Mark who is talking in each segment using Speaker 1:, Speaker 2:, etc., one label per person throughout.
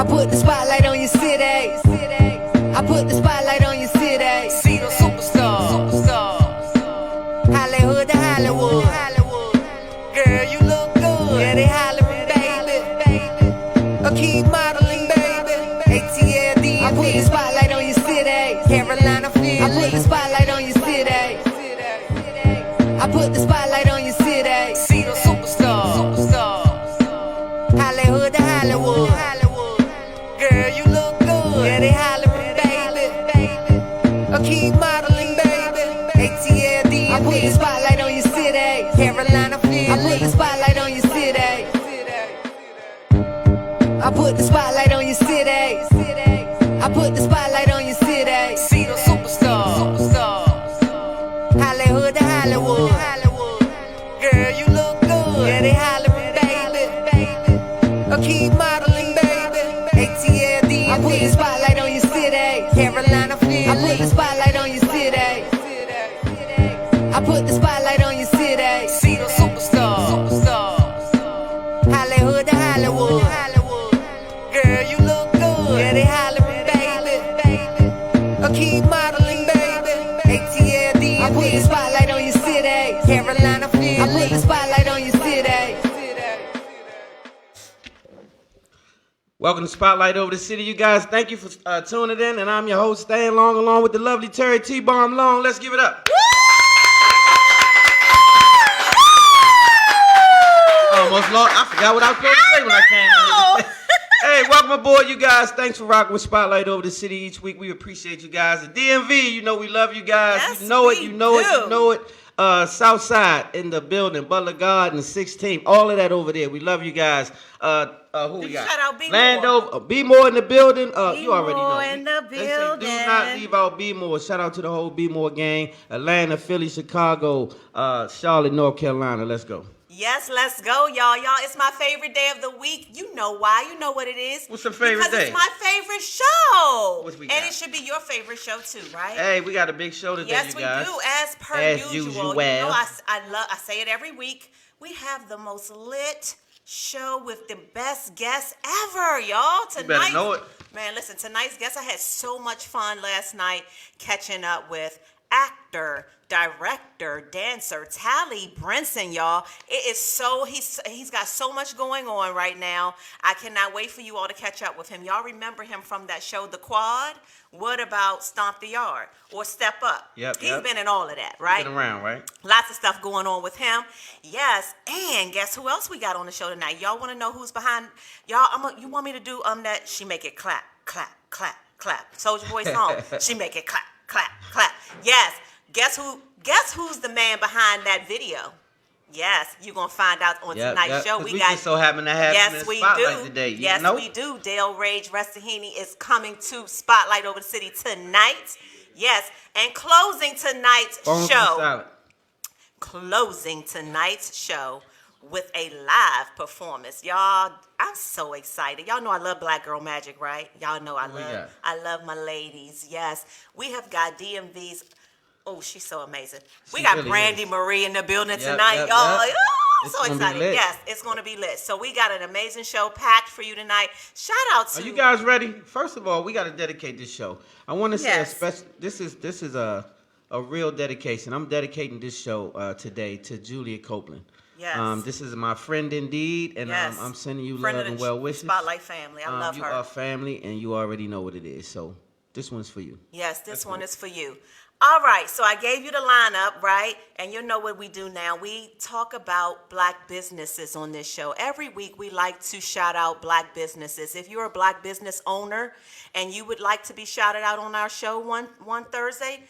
Speaker 1: I put the spotlight on your city. I put the spotlight on your city. See the superstars. Hollywood to Hollywood. Girl, you look good. Yeah, they hollering, baby. Keep modeling, baby. ATLD. I put the spotlight on your city. Carolina, Philly. I put the spotlight on your city. I put the spotlight on your city. See the superstars. Hollywood to Hollywood. Girl, you look good. Yeah, they hollering, baby. Keep modeling, baby. ATLD. I put the spotlight on your city. Carolina, Philly. I put the spotlight on your city. I put the spotlight on your city. I put the spotlight on your city. See the superstars. Hollywood to Hollywood. Girl, you look good. Yeah, they hollering, baby. Keep modeling, baby. ATLD. I put the spotlight on your city. Carolina, Philly. I put the spotlight on your city. I put the spotlight on your city. See the superstars. Hollywood to Hollywood. Girl, you look good. Yeah, they hollering, baby. Keep modeling, baby. ATLD. I put the spotlight on your city. Carolina, Philly. I put the spotlight on your city.
Speaker 2: Welcome to Spotlight Over the City, you guys. Thank you for tuning in, and I'm your host, Stan Long, along with the lovely Terry T-Bomb Long. Let's give it up. Almost lost. I forgot what I was supposed to say when I came in. Hey, welcome aboard, you guys. Thanks for rocking with Spotlight Over the City each week. We appreciate you guys. The DMV, you know we love you guys.
Speaker 3: Yes,
Speaker 2: you know it,
Speaker 3: we
Speaker 2: you know
Speaker 3: do.
Speaker 2: it, you know it. Southside in the building, Butler Garden, 16th, all of that over there. We love you guys. Who we got?
Speaker 3: Shout out B-More.
Speaker 2: Landover, B-More in the building. You already know.
Speaker 3: B-More in the
Speaker 2: They say,
Speaker 3: building.
Speaker 2: do not leave out B-More. Shout out to the whole B-More gang. Atlanta, Philly, Chicago, Charlotte, North Carolina. Let's go.
Speaker 3: Yes, let's go, y'all. Y'all, it's my favorite day of the week. You know why. You know what it is.
Speaker 2: What's your favorite
Speaker 3: because
Speaker 2: day?
Speaker 3: It's my favorite show.
Speaker 2: What we
Speaker 3: and
Speaker 2: got?
Speaker 3: it should be your favorite show too, right?
Speaker 2: Hey, we got a big show today,
Speaker 3: Yes,
Speaker 2: you guys.
Speaker 3: we do. As per usual. You know, I say it every week. We have the most lit show with the best guests ever, y'all. Tonight,
Speaker 2: You better know it.
Speaker 3: Man, listen, tonight's guest, I had so much fun last night catching up with actor, director, dancer, Tallie Brinson, y'all. It is so, he's got so much going on right now. I cannot wait for you all to catch up with him. Y'all remember him from that show, The Quad? What about Stomp the Yard or Step Up? He's been in all of that, right?
Speaker 2: Been around, right?
Speaker 3: Lots of stuff going on with him. Yes, and guess who else we got on the show tonight? Y'all want to know who's behind? Y'all, you want me to do that? She make it clap, clap, clap, clap. Soulja Boy song. She make it clap, clap, clap. Yes. Guess who's the man behind that video? Yes, you're gonna find out on tonight's show.
Speaker 2: We just so happen to have him in the spotlight today.
Speaker 3: Yes, we do. Dale Rage Resteghini is coming to Spotlight Over the City tonight. Yes, and closing tonight's show with a live performance. Y'all, I'm so excited. Y'all know I love Black Girl Magic, right? Y'all know I love my ladies. Yes, we have got DMV's. Oh, she's so amazing. We got Brandi Marie in the building tonight, y'all. Oh, I'm so excited. Yes, it's going to be lit. So we got an amazing show packed for you tonight. Shout out to...
Speaker 2: Are you guys ready? First of all, we got to dedicate this show. I want to say a special... This is a real dedication. I'm dedicating this show today to Julia Copeland.
Speaker 3: Yes.
Speaker 2: This is my friend indeed, and I'm sending you love and well wishes.
Speaker 3: Spotlight family. I love her.
Speaker 2: You are family, and you already know what it is. So this one's for you.
Speaker 3: Yes, this one is for you. All right, so I gave you the lineup, right? And you know what we do now. We talk about Black businesses on this show. Every week we like to shout out Black businesses. If you're a Black business owner and you would like to be shouted out on our show one Thursday,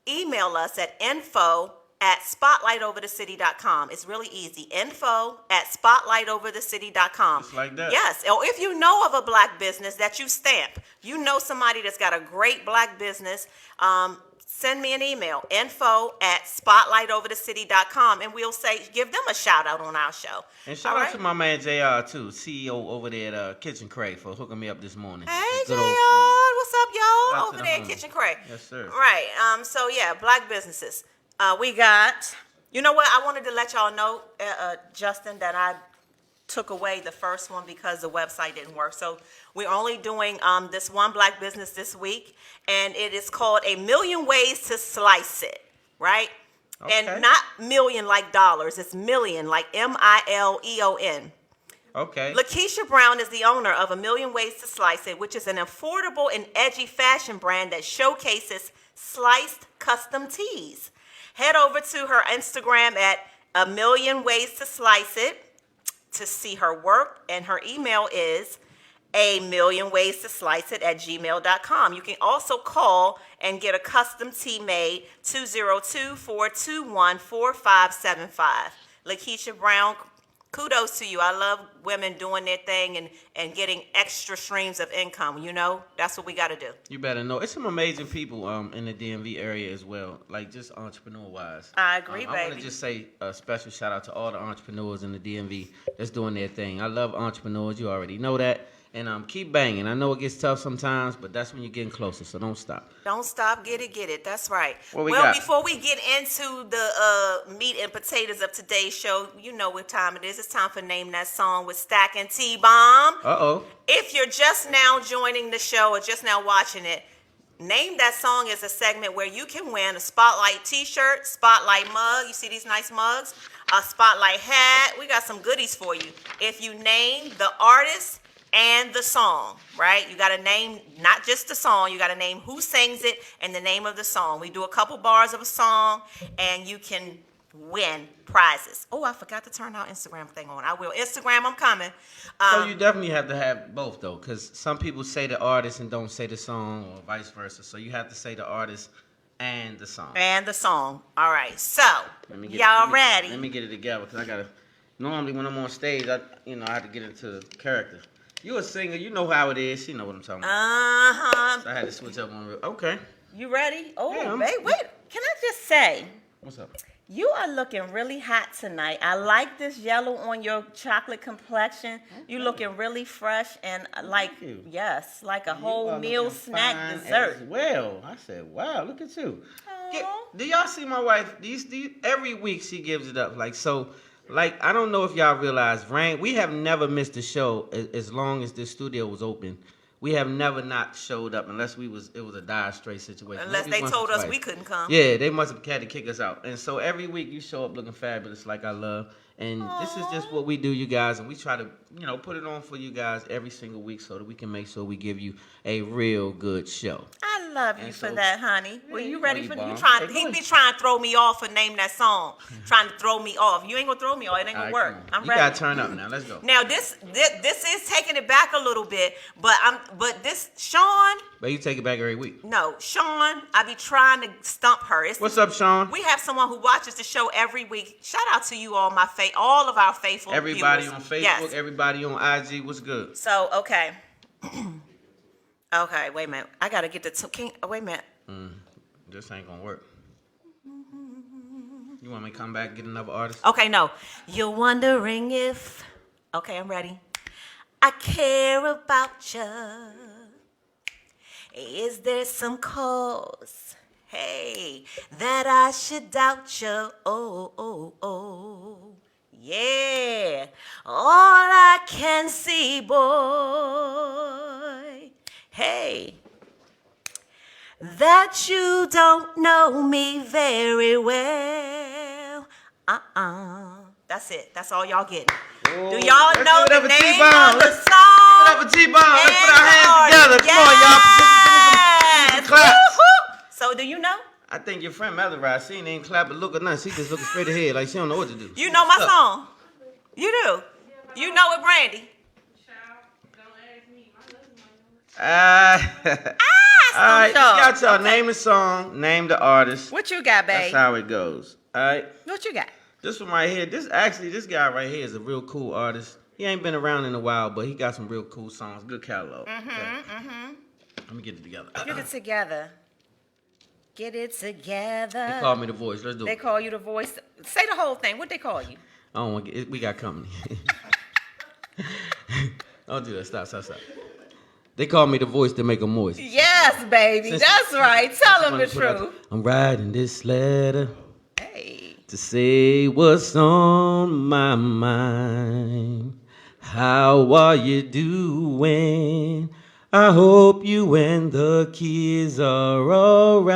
Speaker 3: email us at info@spotlightoverthecity.com. It's really easy. info@spotlightoverthecity.com.
Speaker 2: Just like that.
Speaker 3: Yes. Or if you know of a Black business that you stamp, you know somebody that's got a great Black business, send me an email, info@spotlightoverthecity.com, and we'll give them a shout out on our show.
Speaker 2: And shout out to my man JR too, CEO over there at Kitchen Craig, for hooking me up this morning.
Speaker 3: Hey JR, what's up, y'all? Over there at Kitchen Craig.
Speaker 2: Yes, sir.
Speaker 3: Right. So yeah, Black businesses. We got. You know what? I wanted to let y'all know, Justin, that took away the first one because the website didn't work. So we're only doing this one black business this week, and it is called A Million Ways to Slice It, right?
Speaker 2: Okay.
Speaker 3: And not million like dollars. It's million like MILEON.
Speaker 2: Okay.
Speaker 3: Lakeisha Brown is the owner of A Million Ways to Slice It, which is an affordable and edgy fashion brand that showcases sliced custom tees. Head over to her Instagram at A Million Ways to Slice It to see her work, and her email is amillionwaystosliceit@gmail.com. You can also call and get a custom tee made, 202-421-4575. Lakeisha Brown, kudos to you. I love women doing their thing and getting extra streams of income. You know, that's what we got to do.
Speaker 2: You better know. It's some amazing people in the DMV area as well, like just entrepreneur-wise.
Speaker 3: I agree,
Speaker 2: I
Speaker 3: baby.
Speaker 2: want to just say a special shout-out to all the entrepreneurs in the DMV that's doing their thing. I love entrepreneurs. You already know that. And keep banging. I know it gets tough sometimes, but that's when you're getting closer, so don't stop.
Speaker 3: Don't stop, get it. That's right.
Speaker 2: What we
Speaker 3: well,
Speaker 2: got?
Speaker 3: Before we get into the meat and potatoes of today's show, you know what time it is. It's time for Name That Song with Stack and T-Bomb.
Speaker 2: Uh-oh.
Speaker 3: If you're just now joining the show or just now watching it, Name That Song is a segment where you can win a Spotlight t-shirt, Spotlight mug. You see these nice mugs? A Spotlight hat. We got some goodies for you. If you name the artist and the song, right? You got to name not just the song, you got to name who sings it and the name of the song. We do a couple bars of a song, and you can win prizes. Oh, I forgot to turn our Instagram thing on. I will. Instagram, I'm coming.
Speaker 2: So you definitely have to have both, though, because some people say the artist and don't say the song, or vice versa. So you have to say the artist and the song.
Speaker 3: And the song. All right. So,
Speaker 2: Ready?
Speaker 3: ready?
Speaker 2: Let me get it together, because I got to... Normally, when I'm on stage, I have to get into character. You a singer, you know how it is. You know what I'm talking about.
Speaker 3: Uh-huh.
Speaker 2: So I had to switch up on real. Okay.
Speaker 3: You ready? Oh,
Speaker 2: Yeah,
Speaker 3: wait. Can I just say,
Speaker 2: What's up?
Speaker 3: you are looking really hot tonight. I like this yellow on your chocolate complexion. You looking really fresh and like,
Speaker 2: you.
Speaker 3: yes, like a
Speaker 2: You
Speaker 3: whole
Speaker 2: are
Speaker 3: meal,
Speaker 2: looking
Speaker 3: snack,
Speaker 2: fine
Speaker 3: dessert.
Speaker 2: as well. I said, wow, look at you.
Speaker 3: Aw.
Speaker 2: Do y'all see my wife? Every week she gives it up. Like, so, like, I don't know if y'all realize, we have never missed a show as long as this studio was open. We have never not showed up unless it was a dire straight situation.
Speaker 3: Unless
Speaker 2: Maybe
Speaker 3: they
Speaker 2: once
Speaker 3: told
Speaker 2: or
Speaker 3: us
Speaker 2: twice.
Speaker 3: we couldn't come.
Speaker 2: Yeah, they must have had to kick us out. And so every week you show up looking fabulous like I love. And this is just what we do, you guys. And we try to, put it on for you guys every single week so that we can make sure we give you a real good show.
Speaker 3: I love you
Speaker 2: And
Speaker 3: for
Speaker 2: so-
Speaker 3: that, honey. Well,
Speaker 2: Yeah,
Speaker 3: you
Speaker 2: you
Speaker 3: ready
Speaker 2: know
Speaker 3: for
Speaker 2: you bomb.
Speaker 3: He
Speaker 2: Hey,
Speaker 3: be
Speaker 2: go ahead.
Speaker 3: trying to throw me off for Name That Song. Trying to throw me off. You ain't gonna throw me off. It ain't
Speaker 2: All
Speaker 3: gonna
Speaker 2: right,
Speaker 3: work.
Speaker 2: come on.
Speaker 3: I'm
Speaker 2: You
Speaker 3: ready.
Speaker 2: gotta turn up now. Let's go.
Speaker 3: Now this is taking it back a little bit, but this Sean,
Speaker 2: But you take it back every week.
Speaker 3: no, Sean, I be trying to stump her.
Speaker 2: What's up, Sean?
Speaker 3: We have someone who watches the show every week. Shout out to you all, all of our faithful
Speaker 2: Everybody
Speaker 3: viewers.
Speaker 2: on Facebook,
Speaker 3: Yes.
Speaker 2: everybody on IG. What's good?
Speaker 3: So okay, okay. Wait a minute. I gotta get wait a minute.
Speaker 2: This ain't gonna work. You want me to come back and get another artist?
Speaker 3: Okay, no. You're wondering if. Okay, I'm ready. I care about you. Is there some cause, hey, that I should doubt you? Oh. Yeah. All I can see, boy. Hey. That you don't know me very well. That's it. That's all y'all getting. Do y'all
Speaker 2: let's
Speaker 3: know
Speaker 2: give it
Speaker 3: the
Speaker 2: up a
Speaker 3: name
Speaker 2: T-Bomb.
Speaker 3: of the
Speaker 2: Let's
Speaker 3: song?
Speaker 2: Give it up a T-Bomb. Let's put our
Speaker 3: and
Speaker 2: hands
Speaker 3: the
Speaker 2: together.
Speaker 3: artist?
Speaker 2: Come on, y'all. Give me some claps.
Speaker 3: Woo-hoo. So do you know?
Speaker 2: I think your friend Melody, she ain't even clap or look or nothing. She just looking straight ahead like she don't know what to do.
Speaker 3: You know my
Speaker 2: What's up?
Speaker 3: song. You do. You know it, Brandi.
Speaker 2: All right,
Speaker 3: sure.
Speaker 2: got y'all. Name the song, name the artist.
Speaker 3: What you got,
Speaker 2: That's
Speaker 3: babe?
Speaker 2: how it goes. All right.
Speaker 3: What you got?
Speaker 2: This one right here, this guy right here is a real cool artist. He ain't been around in a while, but he got some real cool songs, good catalog. Let me get it together.
Speaker 3: Get it together. Get it together.
Speaker 2: They call me the voice. Let's do
Speaker 3: They
Speaker 2: it.
Speaker 3: call you the voice. Say the whole thing. What they call you?
Speaker 2: I don't want we got company. Don't do that. Stop. They call me the voice to make them moist.
Speaker 3: Yes, baby. That's right. Tell them the truth.
Speaker 2: I'm writing this letter
Speaker 3: Hey.
Speaker 2: to say what's on my mind. How are you doing? I hope you and the kids are alright.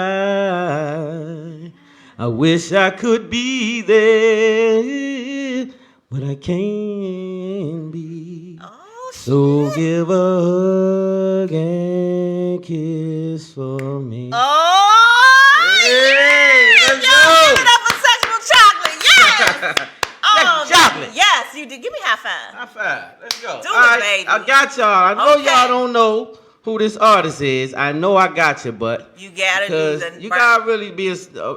Speaker 2: I wish I could be there, but I can't be.
Speaker 3: Oh,
Speaker 2: So
Speaker 3: shit.
Speaker 2: give a hug and kiss for me.
Speaker 3: Oh,
Speaker 2: Hey, let's
Speaker 3: y'all
Speaker 2: go.
Speaker 3: give it up for sexual chocolate. Yes.
Speaker 2: Chocolate.
Speaker 3: Yes, you did. Give me a high five.
Speaker 2: High five. Let's go.
Speaker 3: Do
Speaker 2: All
Speaker 3: it,
Speaker 2: right,
Speaker 3: baby.
Speaker 2: I got y'all. I know
Speaker 3: Okay.
Speaker 2: y'all don't know who this artist is. I know I got you, but
Speaker 3: You gotta do
Speaker 2: because
Speaker 3: the
Speaker 2: you gotta really be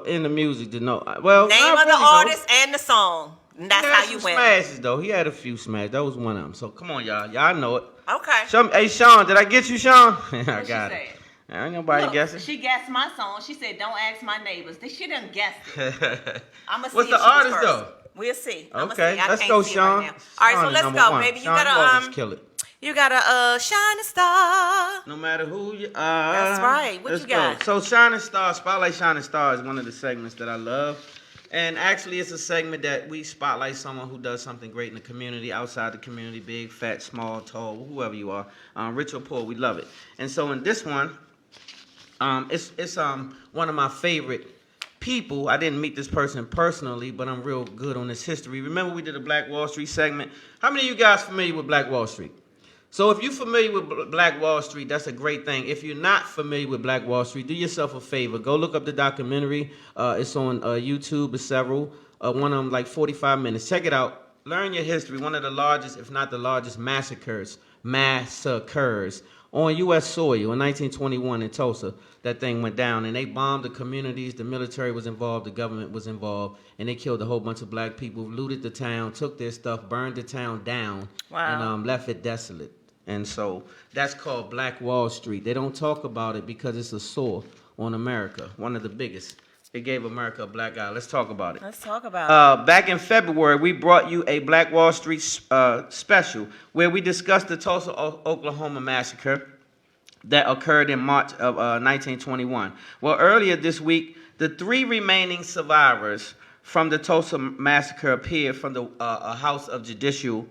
Speaker 2: in the music to know. Well,
Speaker 3: name
Speaker 2: not
Speaker 3: of the
Speaker 2: really,
Speaker 3: artist and the song. And that's
Speaker 2: He
Speaker 3: how
Speaker 2: had
Speaker 3: you
Speaker 2: some
Speaker 3: win.
Speaker 2: smashes though. He had a few smashes. That was one of them. So come on, y'all. Y'all know it.
Speaker 3: Okay.
Speaker 2: Hey, Sean, did I get you, Sean? I
Speaker 3: What
Speaker 2: got
Speaker 3: she
Speaker 2: it.
Speaker 3: said?
Speaker 2: Ain't nobody
Speaker 3: Look,
Speaker 2: guessing.
Speaker 3: she guessed my song. She said, "Don't ask my neighbors." She done guessed it. I'm gonna see
Speaker 2: What's
Speaker 3: if
Speaker 2: the
Speaker 3: she was
Speaker 2: artist
Speaker 3: first.
Speaker 2: though?
Speaker 3: We'll see. I'ma
Speaker 2: Okay,
Speaker 3: see. I
Speaker 2: let's
Speaker 3: can't
Speaker 2: go,
Speaker 3: see it
Speaker 2: Sean.
Speaker 3: right now. All right, so
Speaker 2: Sean is
Speaker 3: let's
Speaker 2: number
Speaker 3: go,
Speaker 2: one.
Speaker 3: baby. You
Speaker 2: Sean,
Speaker 3: gotta
Speaker 2: always kill it.
Speaker 3: you gotta shining star.
Speaker 2: No matter who you are.
Speaker 3: That's right. What
Speaker 2: Let's
Speaker 3: you got?
Speaker 2: Go. So Shining Star, Spotlight Shining Star is one of the segments that I love. And actually it's a segment that we spotlight someone who does something great in the community, outside the community, big, fat, small, tall, whoever you are, rich or poor, we love it. And so in this one, it's one of my favorite people. I didn't meet this person personally, but I'm real good on this history. Remember we did a Black Wall Street segment? How many of you guys familiar with Black Wall Street? So if you're familiar with Black Wall Street, that's a great thing. If you're not familiar with Black Wall Street, do yourself a favor. Go look up the documentary. It's on YouTube. It's several. One of them like 45 minutes. Check it out. Learn your history. One of the largest, if not the largest, massacres on U.S. soil in 1921 in Tulsa. That thing went down, and they bombed the communities. The military was involved. The government was involved, and they killed a whole bunch of black people, looted the town, took their stuff, burned the town down, and left it desolate. And so that's called Black Wall Street. They don't talk about it because it's a sore on America, one of the biggest. It gave America a black eye. Let's talk about it.
Speaker 3: Let's talk about it.
Speaker 2: Back in February, we brought you a Black Wall Street special where we discussed the Tulsa, Oklahoma massacre that occurred in March of 1921. Well, earlier this week, the 3 remaining survivors from the Tulsa massacre appeared from the House of Judicial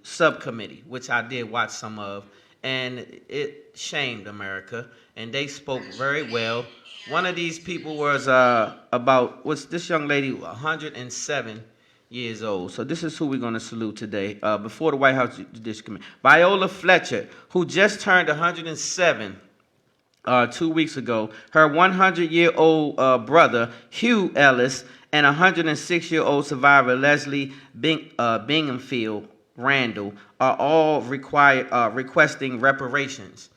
Speaker 2: subcommittee, which I did watch some of, and it shamed America, and they spoke very well. One of these people was what's this young lady, 107 years old. So this is who we're going to salute today. Before the White House Judicial Committee, Viola Fletcher, who just turned 107 2 weeks ago. Her 100-year-old brother, Hugh Ellis, and 106-year-old survivor, Leslie Binghamfield Randall, are all requesting reparations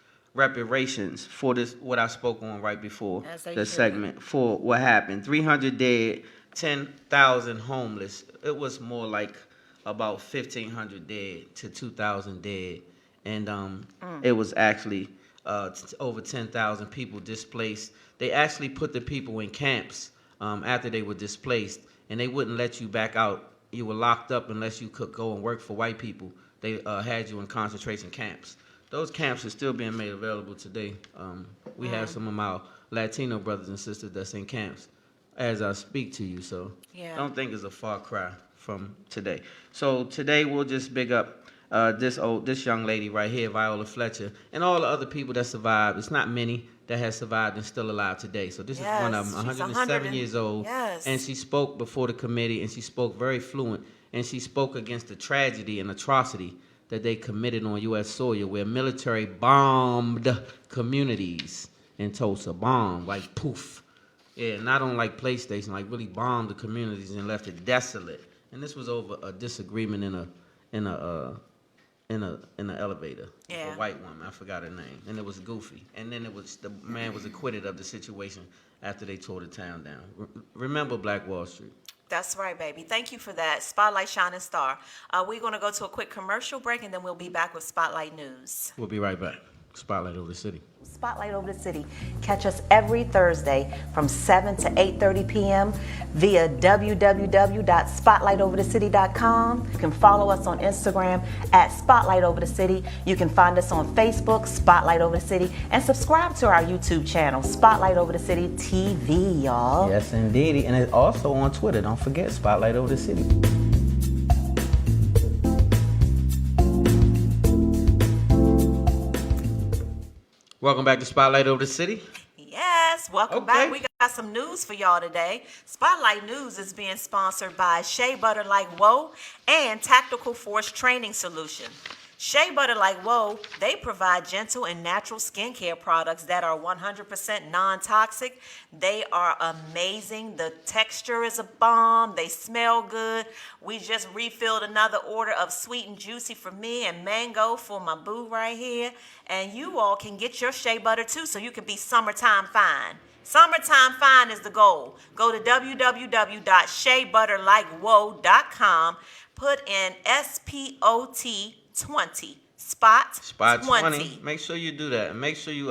Speaker 2: for this, what I spoke on right before the segment, for what happened. 300 dead, 10,000 homeless. It was more like about 1,500 dead to 2,000 dead. And it was actually over 10,000 people displaced. They actually put the people in camps after they were displaced, and they wouldn't let you back out. You were locked up unless you could go and work for white people. They had you in concentration camps. Those camps are still being made available today. We have some of my Latino brothers and sisters that's in camps as I speak to you. So don't think it's a far cry from today. So today we'll just big up this young lady right here, Viola Fletcher, and all the other people that survived. It's not many that has survived and still alive today. So this is one of them, 107 years old. And she spoke before the committee, and she spoke very fluent, and she spoke against the tragedy and atrocity that they committed on U.S. soil, where military bombed communities in Tulsa. Bombed, like poof. Yeah, not on like PlayStation, like really bombed the communities and left it desolate. And this was over a disagreement in an elevator. A white woman, I forgot her name, and it was goofy. And then the man was acquitted of the situation after they tore the town down. Remember Black Wall Street.
Speaker 3: That's right, baby. Thank you for that. Spotlight Shining Star. We're going to go to a quick commercial break, and then we'll be back with Spotlight News.
Speaker 2: We'll be right back. Spotlight over the city.
Speaker 4: Spotlight over the city. Catch us every Thursday from 7 to 8:30 p.m. via www.spotlightoverthecity.com. You can follow us on Instagram at Spotlight Over the City. You can find us on Facebook, Spotlight Over the City, and subscribe to our YouTube channel, Spotlight Over the City TV, y'all.
Speaker 2: Yes, indeed. And it's also on Twitter. Don't forget Spotlight Over the City. Welcome back to Spotlight Over the City.
Speaker 3: Yes, welcome back. We got some news for y'all today. Spotlight News is being sponsored by Shea Butter Like Whoa and Tactical Force Training Solution. Shea Butter Like Whoa, they provide gentle and natural skincare products that are 100% non-toxic. They are amazing. The texture is a bomb. They smell good. We just refilled another order of Sweet and Juicy for me and Mango for my boo right here. And you all can get your Shea Butter too, so you can be summertime fine. Summertime fine is the goal. Go to www.sheabutterlikewhoa.com. Put in SPOT 20 spot 20.
Speaker 2: Make sure you do that, and make sure you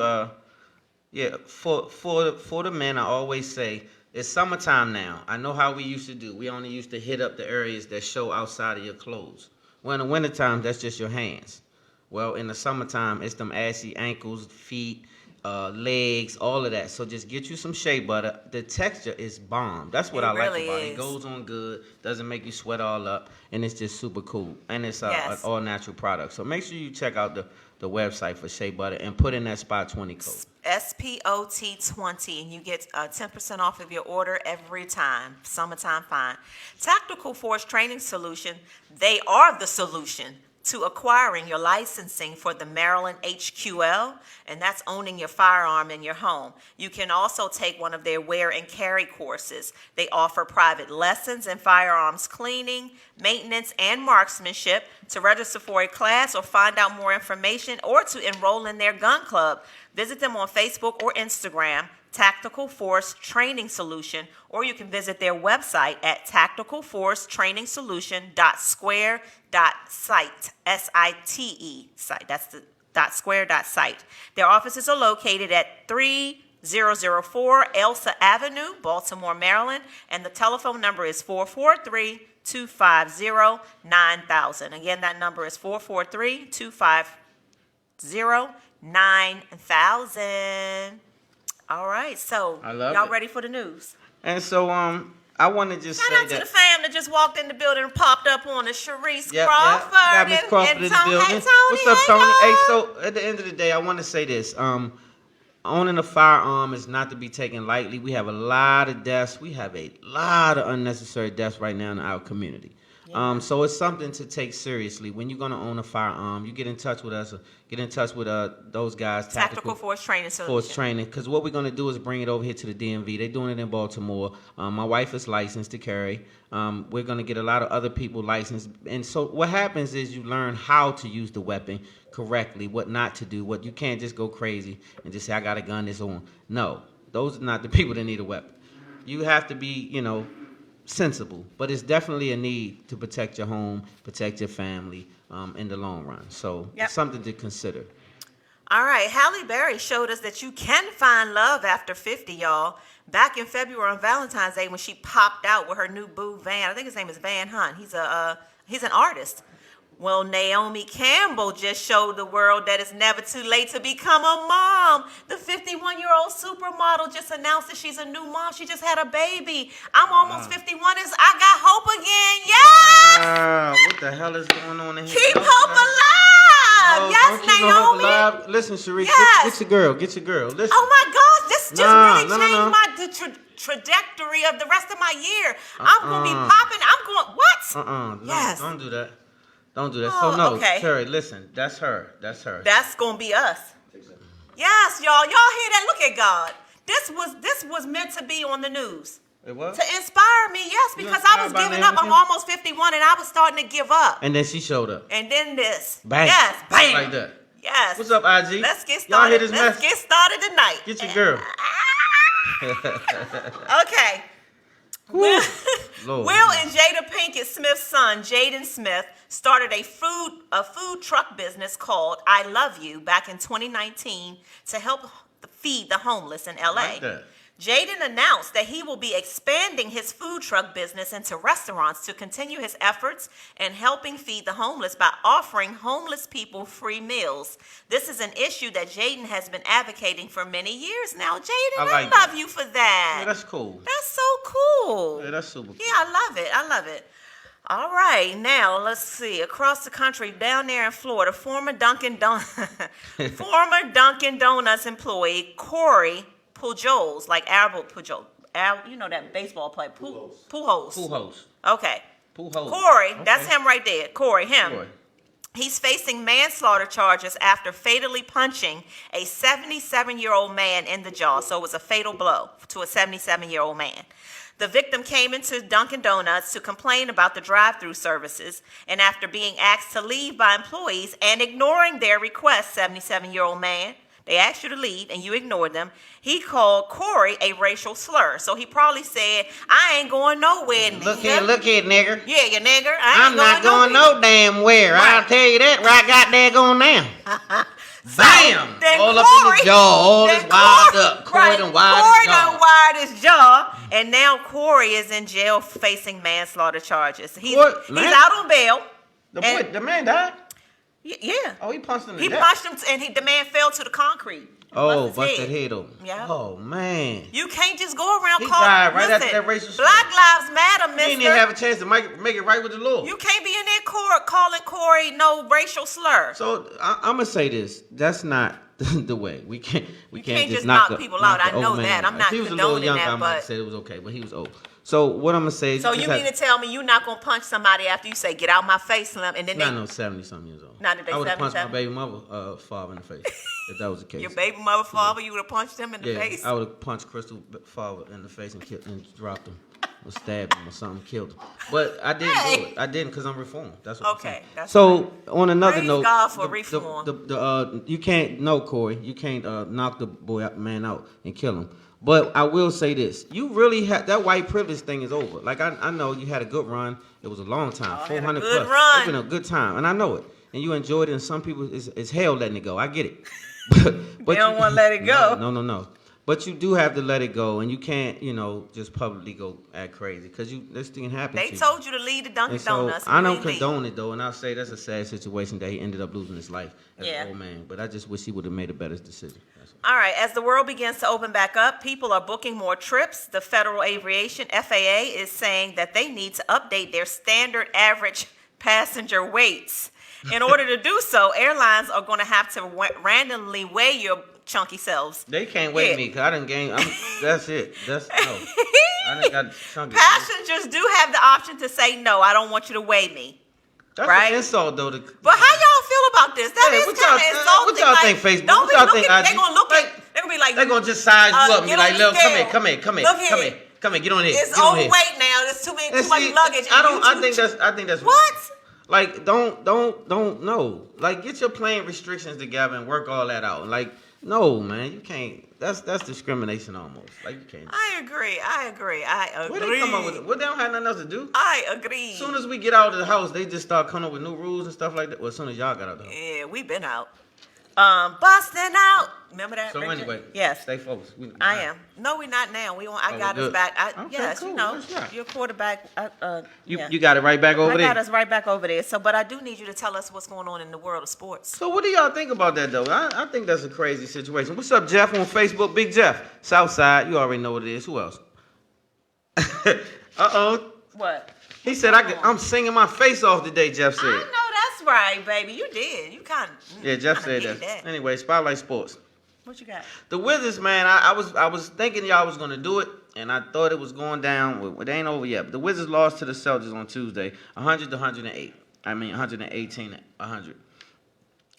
Speaker 2: for the men, I always say it's summertime now. I know how we used to do. We only used to hit up the areas that show outside of your clothes. Well, in the wintertime, that's just your hands. Well, in the summertime, it's them assy ankles, feet, legs, all of that. So just get you some shea butter. The texture is bomb. That's what I like about it. It goes on good, doesn't make you sweat all up, and it's just super cool. And it's an all natural product. So make sure you check out the website for shea butter and put in that SPOT 20 code.
Speaker 3: SPOT 20, and you get 10% off of your order every time. Summertime fine. Tactical Force Training Solution, they are the solution to acquiring your licensing for the Maryland HQL, and that's owning your firearm in your home. You can also take one of their wear and carry courses. They offer private lessons in firearms cleaning, maintenance, and marksmanship. To register for a class or find out more information or to enroll in their gun club, visit them on Facebook or Instagram, Tactical Force Training Solution, or you can visit their website at tacticalforcetrainingsolution.square.site, S-I-T-E, site. That's the .square.site. Their offices are located at 3004 Elsa Avenue, Baltimore, Maryland, and the telephone number is 443-250-9000. Again, that number is 443-250-9000. All right, so y'all ready for the news?
Speaker 2: And so I want to just
Speaker 3: shout out to the fam that just walked in the building and popped up on us. Sharice Crawford.
Speaker 2: Got Miss Crawford in the building.
Speaker 3: Hey, Tony.
Speaker 2: What's up, Tony? Hey, so at the end of the day, I want to say this. Owning a firearm is not to be taken lightly. We have a lot of deaths. We have a lot of unnecessary deaths right now in our community. Yeah. So it's something to take seriously. When you're going to own a firearm, you get in touch with us. Get in touch with those guys.
Speaker 3: Tactical Force Training Solution.
Speaker 2: Force Training. Because what we're going to do is bring it over here to the DMV. They're doing it in Baltimore. My wife is licensed to carry. We're going to get a lot of other people licensed. And so what happens is you learn how to use the weapon correctly, what not to do. What you can't just go crazy and just say, I got a gun, it's on. No, those are not the people that need a weapon. You have to be, sensible, but it's definitely a need to protect your home, protect your family in the long run. So it's something to consider.
Speaker 3: All right, Halle Berry showed us that you can find love after 50, y'all. Back in February on Valentine's Day when she popped out with her new boo Van. I think his name is Van Hunt. He's an artist. Well, Naomi Campbell just showed the world that it's never too late to become a mom. The 51-year-old supermodel just announced that she's a new mom. She just had a baby. I'm almost 51. I got hope again. Yes!
Speaker 2: What the hell is going on in here?
Speaker 3: Keep hope alive. Yes, Naomi.
Speaker 2: Listen, Sharice,
Speaker 3: yes.
Speaker 2: Get your girl. Get your girl. Listen.
Speaker 3: Oh, my gosh. This just really changed my trajectory of the rest of my year. I'm going to be popping. I'm going, what? Yes.
Speaker 2: Don't do that. Don't do that. So no, okay. Terry, listen, that's her. That's
Speaker 3: gonna be us. Yes, y'all. Y'all hear that? Look at God. This was meant to be on the news.
Speaker 2: It was?
Speaker 3: To inspire me, yes, because I was giving up. I'm almost 51 and I was starting to give up.
Speaker 2: And then she showed up.
Speaker 3: And then this.
Speaker 2: Bang.
Speaker 3: Yes, bang.
Speaker 2: Like that.
Speaker 3: Yes.
Speaker 2: What's up, IG?
Speaker 3: Let's get started.
Speaker 2: Y'all hear this
Speaker 3: Let's get started tonight.
Speaker 2: Get your girl.
Speaker 3: Okay. Will and Jada Pinkett Smith's son, Jaden Smith, started a food truck business called I Love You back in 2019 to help feed the homeless in LA.
Speaker 2: Like that.
Speaker 3: Jaden announced that he will be expanding his food truck business into restaurants to continue his efforts in helping feed the homeless by offering homeless people free meals. This is an issue that Jaden has been advocating for many years now. Jaden, I love you for that.
Speaker 2: Yeah, that's cool.
Speaker 3: That's so cool.
Speaker 2: Yeah, that's super cool.
Speaker 3: Yeah, I love it. All right, now let's see. Across the country, down there in Florida, former Dunkin' Donuts employee Corey Pujols, like Albert Pujols, you know that baseball player, Pujols. Okay.
Speaker 2: Pujols.
Speaker 3: Corey,
Speaker 2: Okay.
Speaker 3: that's him right there. Corey.
Speaker 2: Corey.
Speaker 3: He's facing manslaughter charges after fatally punching a 77-year-old man in the jaw. So it was a fatal blow to a 77-year-old man. The victim came into Dunkin' Donuts to complain about the drive-through services, and after being asked to leave by employees and ignoring their request, 77-year-old man, they asked you to leave and you ignored them, he called Corey a racial slur. So he probably said, I ain't going nowhere, nigga.
Speaker 2: Look here, nigger.
Speaker 3: Yeah, you nigger.
Speaker 2: I'm not going no damn where.
Speaker 3: Right.
Speaker 2: I'll tell you that right goddamn now. Bam!
Speaker 3: Then
Speaker 2: All
Speaker 3: Corey,
Speaker 2: up in the jaw. All this wired up. Corey
Speaker 3: right,
Speaker 2: done wired
Speaker 3: Corey
Speaker 2: his jaw.
Speaker 3: done wired his jaw, and now Corey is in jail facing manslaughter charges. He's out on bail.
Speaker 2: The man died?
Speaker 3: Yeah.
Speaker 2: Oh, he punched him to
Speaker 3: He
Speaker 2: death.
Speaker 3: punched him, and the man fell to the concrete.
Speaker 2: Oh, busted head open.
Speaker 3: Yeah.
Speaker 2: Oh, man.
Speaker 3: You can't just go around
Speaker 2: He
Speaker 3: calling.
Speaker 2: died right
Speaker 3: listen,
Speaker 2: after that racial slur.
Speaker 3: Black Lives Matter,
Speaker 2: He
Speaker 3: mister.
Speaker 2: didn't even have a chance to make it right with the law.
Speaker 3: You can't be in that court calling Corey no racial slur.
Speaker 2: So I'm gonna say this. That's not the way. We can't
Speaker 3: just
Speaker 2: knock
Speaker 3: knock people out. I know that. I'm not
Speaker 2: If he was a little
Speaker 3: condoning
Speaker 2: younger,
Speaker 3: that,
Speaker 2: I might
Speaker 3: but-
Speaker 2: have said it was okay, but he was old. So what I'm gonna say is
Speaker 3: So you mean to tell me you're not gonna punch somebody after you say "get out my face," Slim, and then
Speaker 2: not
Speaker 3: they
Speaker 2: no 70-something years old.
Speaker 3: Not that they
Speaker 2: I would have punched my
Speaker 3: 77?
Speaker 2: baby mother father in the face if that was the case.
Speaker 3: your baby mother father, you would have punched him in the
Speaker 2: Yeah,
Speaker 3: face.
Speaker 2: I would have punched Crystal father in the face and dropped him, or stabbed him or something, killed him. But I didn't do it. I didn't because I'm reformed. That's what I'm
Speaker 3: Okay,
Speaker 2: saying.
Speaker 3: that's
Speaker 2: so on another
Speaker 3: Praise
Speaker 2: note,
Speaker 3: God for reform.
Speaker 2: you can't Corey. You can't knock the man out and kill him. But I will say this: you really had that white privilege thing is over. Like I know you had a good run. It was a long time, 400
Speaker 3: good
Speaker 2: plus.
Speaker 3: run.
Speaker 2: It's been a good time, and I know it. And you enjoyed it. And some people it's hell letting it go. I get it. But
Speaker 3: They don't want to let it go.
Speaker 2: No. But you do have to let it go, and you can't, just publicly go act crazy because this thing happened.
Speaker 3: They told you to leave the Dunkin'
Speaker 2: And so
Speaker 3: Donuts.
Speaker 2: I don't condone it though, and I'll say that's a sad situation that he ended up losing his life as
Speaker 3: Yeah.
Speaker 2: an old man. But I just wish he would have made a better decision. That's all.
Speaker 3: All right, as the world begins to open back up, people are booking more trips. The Federal Aviation, FAA, is saying that they need to update their standard average passenger weights. In order to do so, airlines are going to have to randomly weigh your chunky selves.
Speaker 2: They can't weigh me because I done gained. That's it. That's no. I done got chunky.
Speaker 3: Passengers do have the option to say, no, I don't want you to weigh me.
Speaker 2: That's
Speaker 3: right?
Speaker 2: an insult though.
Speaker 3: But how y'all feel about this? That
Speaker 2: Yeah,
Speaker 3: is
Speaker 2: what
Speaker 3: kind of
Speaker 2: y'all-
Speaker 3: insulting.
Speaker 2: what y'all think, Facebook?
Speaker 3: Don't
Speaker 2: What
Speaker 3: be
Speaker 2: y'all
Speaker 3: looking.
Speaker 2: think, IG?
Speaker 3: They're going to look
Speaker 2: Like,
Speaker 3: at. They're going to be like.
Speaker 2: They're gonna just size you up and be
Speaker 3: get
Speaker 2: like,
Speaker 3: on
Speaker 2: look,
Speaker 3: the scale.
Speaker 2: come here,
Speaker 3: Look here.
Speaker 2: get on here.
Speaker 3: It's
Speaker 2: get on here.
Speaker 3: overweight now. There's too
Speaker 2: And
Speaker 3: much
Speaker 2: see,
Speaker 3: luggage.
Speaker 2: I think that's
Speaker 3: What?
Speaker 2: wrong. Like, don't no. Like, get your plane restrictions together and work all that out. Like, no, man, you can't. That's discrimination almost. Like, you can't.
Speaker 3: I agree.
Speaker 2: Where they come up with it? What, they don't have nothing else to do?
Speaker 3: I agree.
Speaker 2: As soon as we get out of the house, they just start coming up with new rules and stuff like that. Well, as soon as y'all got out of the house.
Speaker 3: Yeah, we've been out. Busting out. Remember that?
Speaker 2: So
Speaker 3: Bridget?
Speaker 2: anyway,
Speaker 3: Yes.
Speaker 2: stay focused.
Speaker 3: I am. No, we're not now. I got us
Speaker 2: good.
Speaker 3: back.
Speaker 2: Okay,
Speaker 3: Yes,
Speaker 2: cool.
Speaker 3: you know,
Speaker 2: That's right.
Speaker 3: your quarterback. Yeah.
Speaker 2: You got it right back over
Speaker 3: I
Speaker 2: there.
Speaker 3: got us right back over there. So, but I do need you to tell us what's going on in the world of sports.
Speaker 2: So what do y'all think about that though? I think that's a crazy situation. What's up, Jeff on Facebook? Big Jeff, Southside. You already know what it is. Who else? Uh-oh.
Speaker 3: What?
Speaker 2: He said I'm singing my face off today. Jeff said.
Speaker 3: I know that's right, baby. You did. You kind of.
Speaker 2: Yeah, Jeff said that. Anyway, Spotlight Sports.
Speaker 3: What you got?
Speaker 2: The Wizards, man. I was thinking y'all was gonna do it, and I thought it was going down. Well, it ain't over yet. But the Wizards lost to the Celtics on Tuesday, 100-108. I mean, 118-100.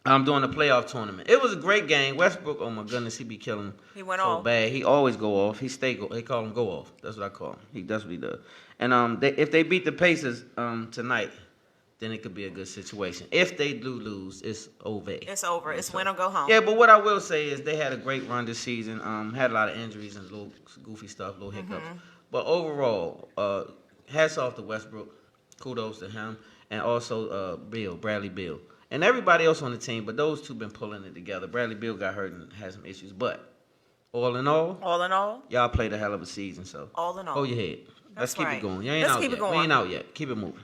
Speaker 2: I'm doing the playoff tournament. It was a great game. Westbrook, oh my goodness, he be killing.
Speaker 3: He went
Speaker 2: so
Speaker 3: off.
Speaker 2: bad. He always go off. They call him go off. That's what I call him. That's what he does. And if they beat the Pacers tonight, then it could be a good situation. If they do lose, it's over.
Speaker 3: It's over. It's win or go home.
Speaker 2: Yeah, but what I will say is they had a great run this season. Had a lot of injuries and little goofy stuff, little hiccups. But overall, hats off to Westbrook. Kudos to him. And also Bradley Beal. And everybody else on the team, but those two been pulling it together. Bradley Beal got hurt and had some issues. But all in all, y'all played a hell of a season. So
Speaker 3: all in all,
Speaker 2: hold your head. Let's keep it going. You ain't
Speaker 3: Let's
Speaker 2: out
Speaker 3: keep
Speaker 2: yet.
Speaker 3: it going.
Speaker 2: We ain't out yet. Keep it moving.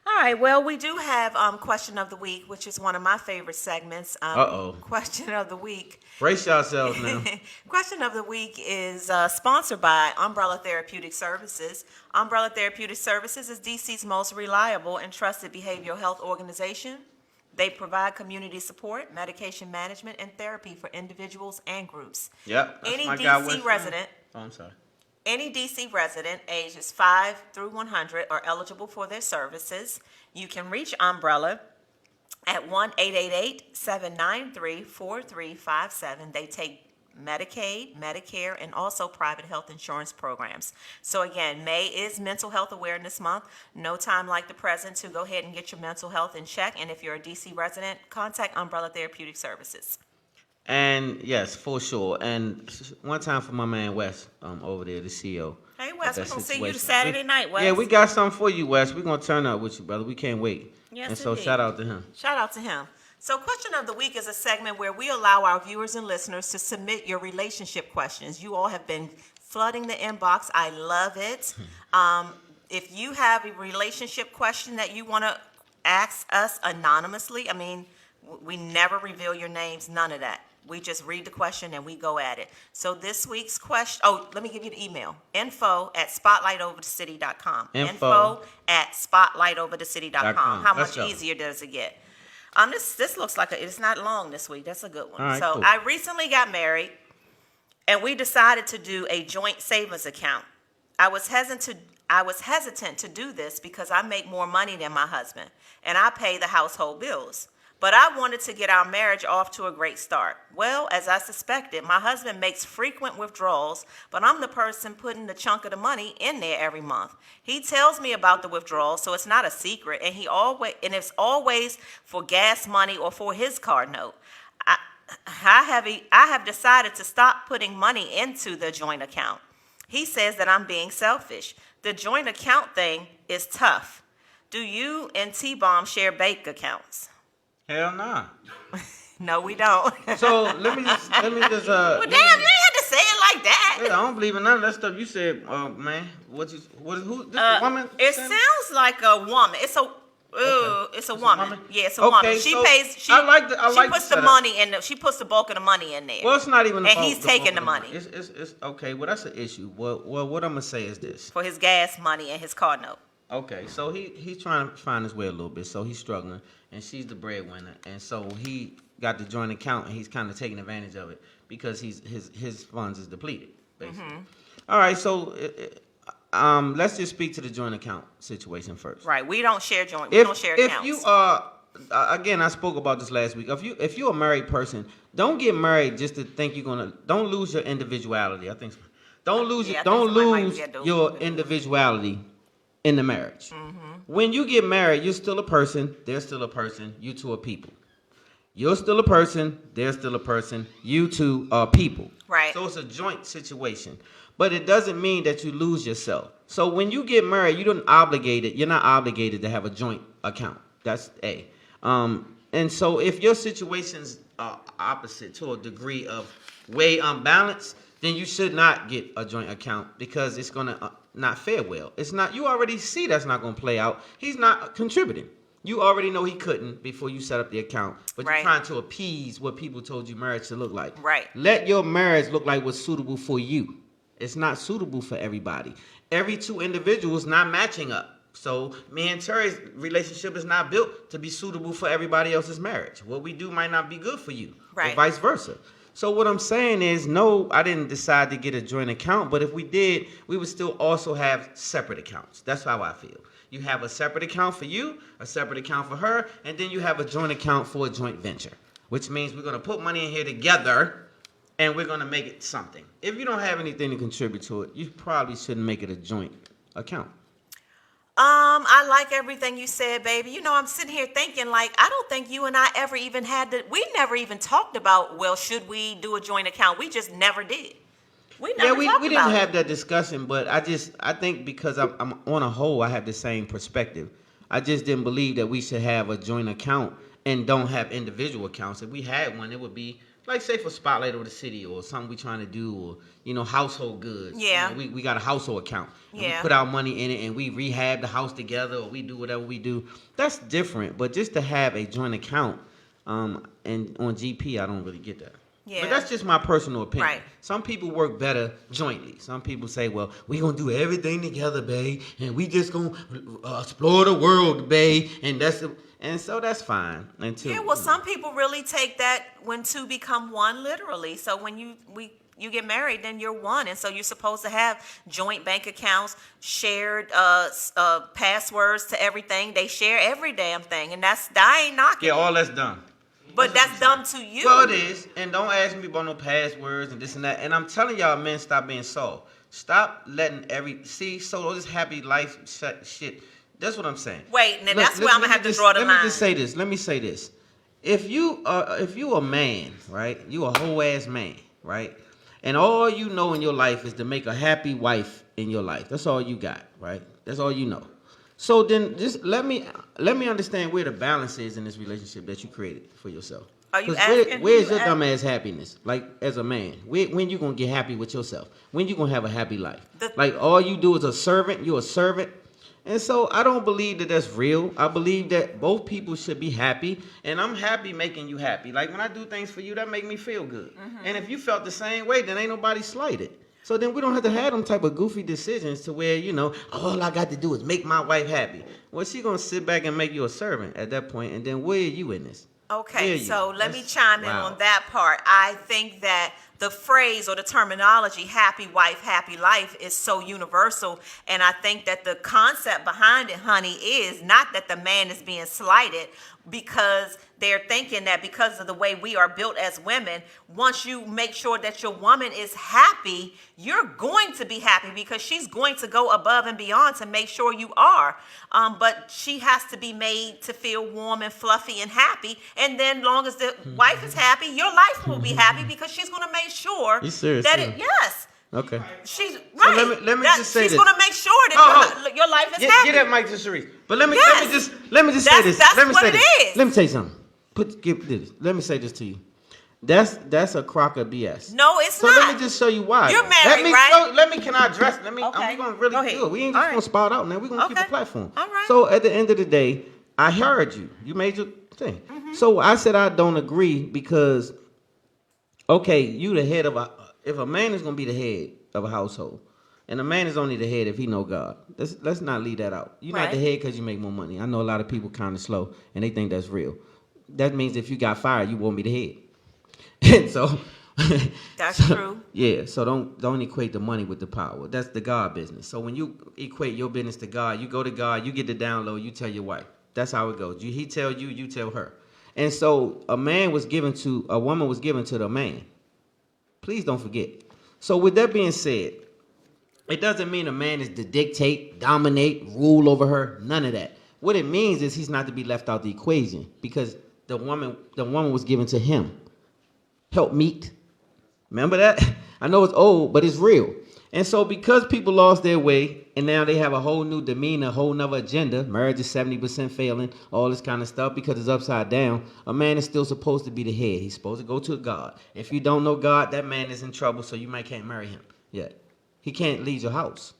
Speaker 3: All right. Well, we do have question of the week, which is one of my favorite segments. Question of the week.
Speaker 2: Brace yourselves now.
Speaker 3: Question of the week is sponsored by Umbrella Therapeutic Services. Umbrella Therapeutic Services is DC's most reliable and trusted behavioral health organization. They provide community support, medication management, and therapy for individuals and groups.
Speaker 2: Yep.
Speaker 3: Any DC resident.
Speaker 2: Oh, I'm sorry.
Speaker 3: Any DC resident ages 5 through 100 are eligible for their services. You can reach Umbrella at 1-888-793-4357. They take Medicaid, Medicare, and also private health insurance programs. So again, May is Mental Health Awareness Month. No time like the present to go ahead and get your mental health in check. And if you're a DC resident, contact Umbrella Therapeutic Services.
Speaker 2: And yes, for sure. And one time for my man Wes, over there, the CEO.
Speaker 3: Hey Wes, we're gonna see you Saturday night, Wes.
Speaker 2: Yeah, we got something for you, Wes. We're gonna turn up with you, brother. We can't wait.
Speaker 3: Yes,
Speaker 2: and so
Speaker 3: indeed.
Speaker 2: shout out to him.
Speaker 3: Shout out to him. So question of the week is a segment where we allow our viewers and listeners to submit your relationship questions. You all have been flooding the inbox. I love it. If you have a relationship question that you want to ask us anonymously, I mean, we never reveal your names, none of that. We just read the question and we go at it. So this week's question, let me give you the email. info@spotlightoverthecity.com. info@spotlightoverthecity.com. How much easier does it get? This looks like it's not long this week. That's a good one.
Speaker 2: Right,
Speaker 3: so
Speaker 2: cool.
Speaker 3: I recently got married and we decided to do a joint savings account. I was hesitant to do this because I make more money than my husband and I pay the household bills. But I wanted to get our marriage off to a great start. Well, as I suspected, my husband makes frequent withdrawals, but I'm the person putting the chunk of the money in there every month. He tells me about the withdrawals, so it's not a secret, and it's always for gas money or for his car note. I have decided to stop putting money into the joint account. He says that I'm being selfish. The joint account thing is tough. Do you and T-Bomb share bank accounts?
Speaker 2: Hell nah.
Speaker 3: No, we don't.
Speaker 2: So let me just
Speaker 3: Well, damn, you didn't have to say it like that.
Speaker 2: Yeah, I don't believe in none of that stuff you said, man. Who this woman?
Speaker 3: It sounds like a woman. It's a woman. Yeah, it's a woman. She
Speaker 2: so
Speaker 3: pays. She puts the money in. She puts the bulk of the money in there.
Speaker 2: Well, it's not even.
Speaker 3: And he's taking the money.
Speaker 2: It's okay. Well, that's an issue. Well, what I'm gonna say is this:
Speaker 3: for his gas money and his car note.
Speaker 2: Okay, so he's trying to find his way a little bit. So he's struggling, and she's the breadwinner, and so he got the joint account, and he's kind of taking advantage of it because his funds is depleted, basically. Mm-hmm. All right, so let's just speak to the joint account situation first.
Speaker 3: Right, we don't share accounts. If
Speaker 2: you again, I spoke about this last week. If you're a married person, don't get married just to think you're gonna. Don't lose your individuality. I think. Don't lose your individuality in the marriage. Mm-hmm. When you get married, you're still a person, they're still a person, you two are people. You're still a person, they're still a person, you two are people.
Speaker 3: Right.
Speaker 2: So it's a joint situation. But it doesn't mean that you lose yourself. So when you get married, you're not obligated to have a joint account. That's A. And so if your situations are opposite to a degree of way unbalanced, then you should not get a joint account because it's going to not fare well. It's not. You already see that's not going to play out. He's not contributing. You already know he couldn't before you set up the account, but you're trying to appease what people told you marriage should look like.
Speaker 3: Right.
Speaker 2: Let your marriage look like what's suitable for you. It's not suitable for everybody. Every two individuals not matching up. So me and Terry's relationship is not built to be suitable for everybody else's marriage. What we do might not be good for you, or vice versa. So what I'm saying is, no, I didn't decide to get a joint account, but if we did, we would still also have separate accounts. That's how I feel. You have a separate account for you, a separate account for her, and then you have a joint account for a joint venture, which means we're going to put money in here together, and we're going to make it something. If you don't have anything to contribute to it, you probably shouldn't make it a joint account.
Speaker 3: I like everything you said, baby. You know, I'm sitting here thinking, like, I don't think you and I ever even we never even talked about, well, should we do a joint account? We just never did. We didn't
Speaker 2: have that discussion, but I think because I'm on a whole, I have the same perspective. I just didn't believe that we should have a joint account and don't have individual accounts. If we had one, it would be like say for Spotlight Over the City or something we trying to do, or household goods.
Speaker 3: Yeah.
Speaker 2: We got a household account. And
Speaker 3: Yeah.
Speaker 2: we put our money in it and we rehab the house together, or we do whatever we do. That's different. But just to have a joint account, and on GP, I don't really get that.
Speaker 3: Yeah.
Speaker 2: But that's just my personal opinion.
Speaker 3: Right.
Speaker 2: Some people work better jointly. Some people say, well, we going to do everything together, babe, and we just going to explore the world, babe, and so that's fine.
Speaker 3: Yeah, well, some people really take that when two become one literally. So when you get married, then you're one, and so you're supposed to have joint bank accounts, shared passwords to everything. They share every damn thing, and I ain't knocking.
Speaker 2: Yeah, all that's dumb.
Speaker 3: But that's dumb to you.
Speaker 2: Well, it is, and don't ask me about no passwords and this and that. And I'm telling y'all, men, stop being soft. Stop letting all this happy life shit. That's what I'm saying.
Speaker 3: Wait, now that's where I'm gonna have to draw the line.
Speaker 2: Let me say this. If you a man, right? You a whole ass man, right? And all you know in your life is to make a happy wife in your life. That's all you got, right? That's all you know. So then, just let me understand where the balance is in this relationship that you created for yourself.
Speaker 3: Are you asking?
Speaker 2: Where's your dumb ass happiness? Like as a man, when you gonna get happy with yourself? When you gonna have a happy life? Like all you do is a servant. You're a servant. And so I don't believe that that's real. I believe that both people should be happy, and I'm happy making you happy. Like when I do things for you, that make me feel good. Mm-hmm. And if you felt the same way, then ain't nobody slighted. So then we don't have to have them type of goofy decisions to where, all I got to do is make my wife happy. Well, she going to sit back and make you a servant at that point, and then where are you in this?
Speaker 3: Okay, so let me chime in on that part. I think that the phrase or the terminology happy wife, happy life is so universal. And I think that the concept behind it, honey, is not that the man is being slighted, because they're thinking that because of the way we are built as women, once you make sure that your woman is happy, you're going to be happy because she's going to go above and beyond to make sure you are. But she has to be made to feel warm and fluffy and happy. And then long as the wife is happy, your life will be happy because she's going to make sure that yes.
Speaker 2: Okay.
Speaker 3: She's right.
Speaker 2: So let me just say
Speaker 3: she's
Speaker 2: this.
Speaker 3: going to make sure that your life is happy.
Speaker 2: Get that mic to Sharice. But let me just say this.
Speaker 3: That's what it is.
Speaker 2: Let me tell you something. Let me say this to you. That's a crock of BS.
Speaker 3: No, it's
Speaker 2: so
Speaker 3: not.
Speaker 2: So let me just show you why.
Speaker 3: You're married, right?
Speaker 2: Can I address? We're gonna really do it. We ain't just gonna spout out now. We're gonna keep the platform.
Speaker 3: All right.
Speaker 2: So at the end of the day, I heard you. You made your thing. Mm-hmm. So I said I don't agree because, okay, you the head of if a man is gonna be the head of a household, and a man is only the head if he know God. Let's not leave that out. You're not the head because you make more money. I know a lot of people kind of slow and they think that's real. That means if you got fired, you won't be the head. And so
Speaker 3: that's true.
Speaker 2: Yeah. So don't equate the money with the power. That's the God business. So when you equate your business to God, you go to God, you get the download, you tell your wife. That's how it goes. He tell you, you tell her. And so a woman was given to the man. Please don't forget. So with that being said, it doesn't mean a man is to dictate, dominate, rule over her. None of that. What it means is he's not to be left out the equation because the woman was given to him. Help meet. Remember that? I know it's old, but it's real. And so because people lost their way and now they have a whole new demeanor, a whole nother agenda, marriage is 70% failing, all this kind of stuff because it's upside down, a man is still supposed to be the head. He's supposed to go to God. If you don't know God, that man is in trouble, so you might can't marry him yet. He can't leave your house.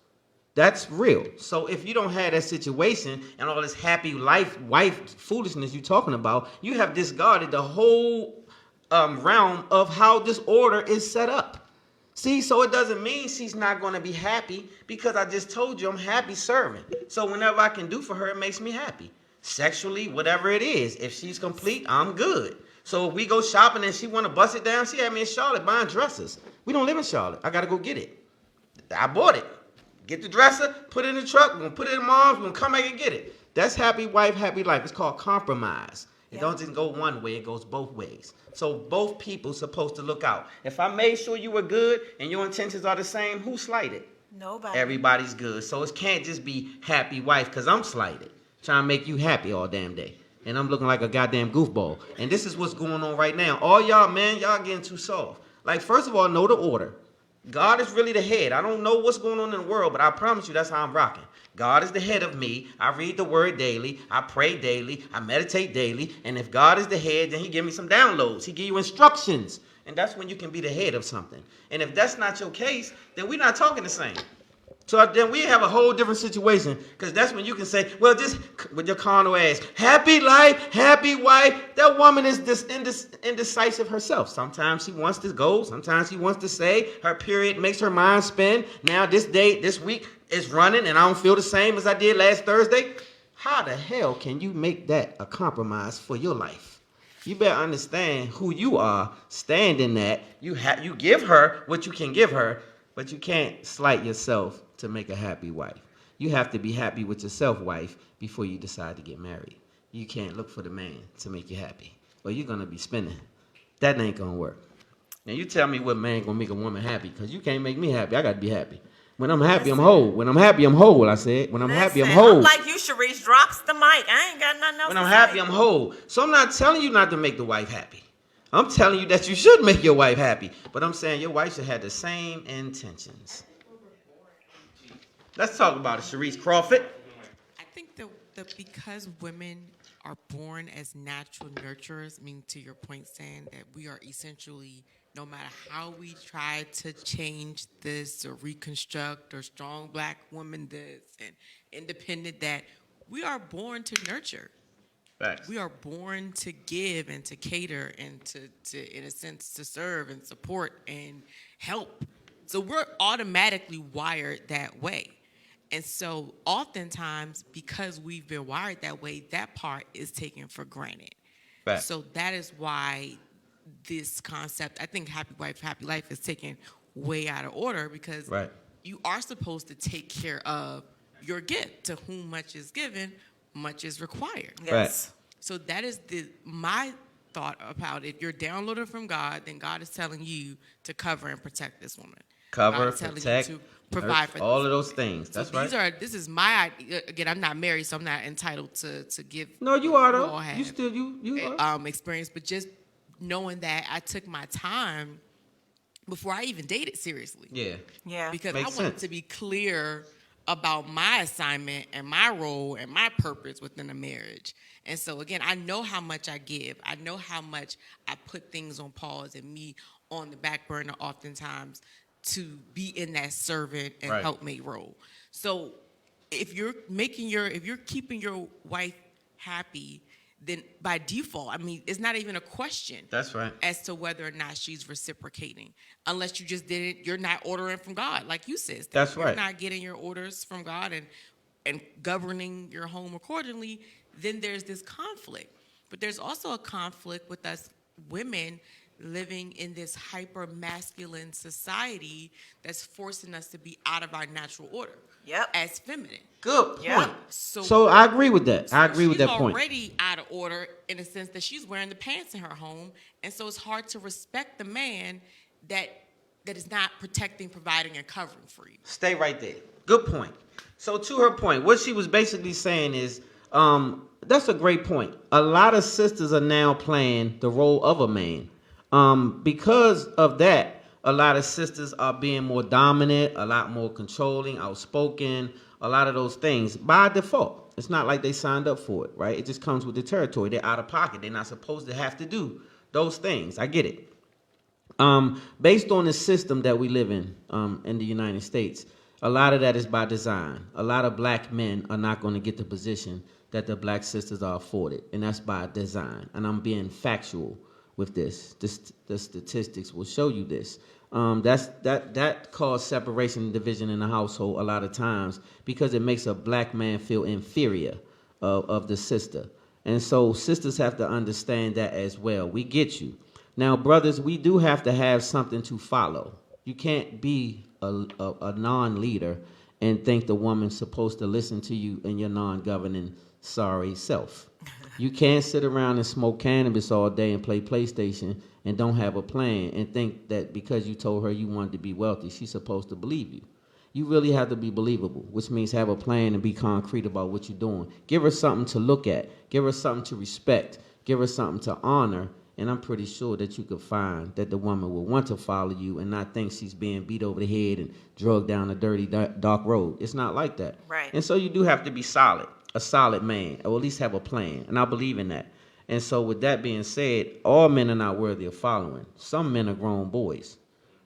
Speaker 2: That's real. So if you don't have that situation and all this happy wife foolishness you're talking about, you have discarded the whole realm of how this order is set up. See, so it doesn't mean she's not going to be happy because I just told you I'm happy serving. So whenever I can do for her, it makes me happy. Sexually, whatever it is. If she's complete, I'm good. So if we go shopping and she want to bust it down, she had me in Charlotte buying dresses. We don't live in Charlotte. I got to go get it. I bought it. Get the dresser, put it in the truck. We're going to put it in mom's. We're going to come back and get it. That's happy wife, happy life. It's called compromise. It don't just go one way. It goes both ways. So both people supposed to look out. If I made sure you were good and your intentions are the same, who's slighted?
Speaker 3: Nobody.
Speaker 2: Everybody's good. So it can't just be happy wife because I'm slighted. Trying to make you happy all damn day. And I'm looking like a goddamn goofball. And this is what's going on right now. All y'all, man, y'all getting too soft. Like, first of all, know the order. God is really the head. I don't know what's going on in the world, but I promise you that's how I'm rocking. God is the head of me. I read the word daily. I pray daily. I meditate daily. And if God is the head, then he give me some downloads. He give you instructions. And that's when you can be the head of something. And if that's not your case, then we're not talking the same. So then we have a whole different situation, because that's when you can say, well, just with your carnal ass, happy life, happy wife. That woman is indecisive herself. Sometimes she wants to go. Sometimes she wants to say her period makes her mind spin. Now this day, this week is running, and I don't feel the same as I did last Thursday. How the hell can you make that a compromise for your life? You better understand who you are, stand in that. You give her what you can give her, but you can't slight yourself to make a happy wife. You have to be happy with yourself, wife, before you decide to get married. You can't look for the man to make you happy, or you're going to be spinning. That ain't going to work. Now, you tell me what man going to make a woman happy, because you can't make me happy. I got to be happy. When I'm happy, I'm whole. When I'm happy, I'm whole, I said. When I'm happy, I'm whole.
Speaker 3: I'm like you, Sharice, drops the mic. I ain't got nothing else
Speaker 2: When
Speaker 3: to
Speaker 2: I'm
Speaker 3: say.
Speaker 2: happy, I'm whole. So I'm not telling you not to make the wife happy. I'm telling you that you should make your wife happy. But I'm saying your wife should have the same intentions. Let's talk about it, Sharice Crawford.
Speaker 5: I think that because women are born as natural nurturers, I mean, to your point, saying that we are essentially, no matter how we try to change this or reconstruct or strong black woman this and independent that, we are born to nurture.
Speaker 2: Facts.
Speaker 5: We are born to give and to cater and to in a sense, to serve and support and help. So we're automatically wired that way. And so oftentimes, because we've been wired that way, that part is taken for granted.
Speaker 2: Right.
Speaker 5: So that is why this concept, I think happy wife, happy life is taken way out of order, because you are supposed to take care of your gift. To whom much is given, much is required.
Speaker 3: Yes.
Speaker 2: Right.
Speaker 5: So that is my thought about it. If you're downloaded from God, then God is telling you to cover and protect this woman.
Speaker 2: Cover,
Speaker 5: God is telling
Speaker 2: protect,
Speaker 5: you to provide for
Speaker 2: all
Speaker 5: this.
Speaker 2: of those things. That's right.
Speaker 5: This is my idea. Again, I'm not married, so I'm not entitled to give.
Speaker 2: No, you are though.
Speaker 5: all have,
Speaker 2: You are.
Speaker 5: Experience, but just knowing that I took my time before I even dated seriously.
Speaker 3: Yeah.
Speaker 5: Because
Speaker 2: Makes
Speaker 5: I wanted
Speaker 2: sense.
Speaker 5: to be clear about my assignment and my role and my purpose within a marriage. And so again, I know how much I give. I know how much I put things on pause and me on the back burner oftentimes to be in that servant and helpmate role. So if you're keeping your wife happy, then by default, I mean, it's not even a question.
Speaker 2: That's right.
Speaker 5: As to whether or not she's reciprocating. Unless you just you're not ordering from God, like you said.
Speaker 2: That's right.
Speaker 5: You're not getting your orders from God and governing your home accordingly, then there's this conflict. But there's also a conflict with us women living in this hyper masculine society that's forcing us to be out of our natural order.
Speaker 3: Yep.
Speaker 5: As feminine.
Speaker 2: Good point.
Speaker 3: Yeah.
Speaker 2: So I agree with that. I agree with that point.
Speaker 5: She's already out of order in the sense that she's wearing the pants in her home, and so it's hard to respect the man that is not protecting, providing, and covering for you.
Speaker 2: Stay right there. Good point. So to her point, what she was basically saying is, that's a great point. A lot of sisters are now playing the role of a man. Because of that, a lot of sisters are being more dominant, a lot more controlling, outspoken, a lot of those things by default. It's not like they signed up for it, right? It just comes with the territory. They're out of pocket. They're not supposed to have to do those things. I get it. Based on the system that we live in the United States, a lot of that is by design. A lot of black men are not going to get the position that the black sisters are afforded, and that's by design. And I'm being factual with this. The statistics will show you this. That causes separation and division in the household a lot of times because it makes a black man feel inferior of the sister. And so sisters have to understand that as well. We get you. Now, brothers, we do have to have something to follow. You can't be a non-leader and think the woman's supposed to listen to you in your non-governing sorry self. You can't sit around and smoke cannabis all day and play PlayStation and don't have a plan and think that because you told her you wanted to be wealthy, she's supposed to believe you. You really have to be believable, which means have a plan and be concrete about what you're doing. Give her something to look at. Give her something to respect. Give her something to honor. And I'm pretty sure that you could find that the woman will want to follow you and not think she's being beat over the head and drugged down a dirty, dark road. It's not like that.
Speaker 3: Right.
Speaker 2: And so you do have to be solid, a solid man, or at least have a plan. And I believe in that. And so with that being said, all men are not worthy of following. Some men are grown boys.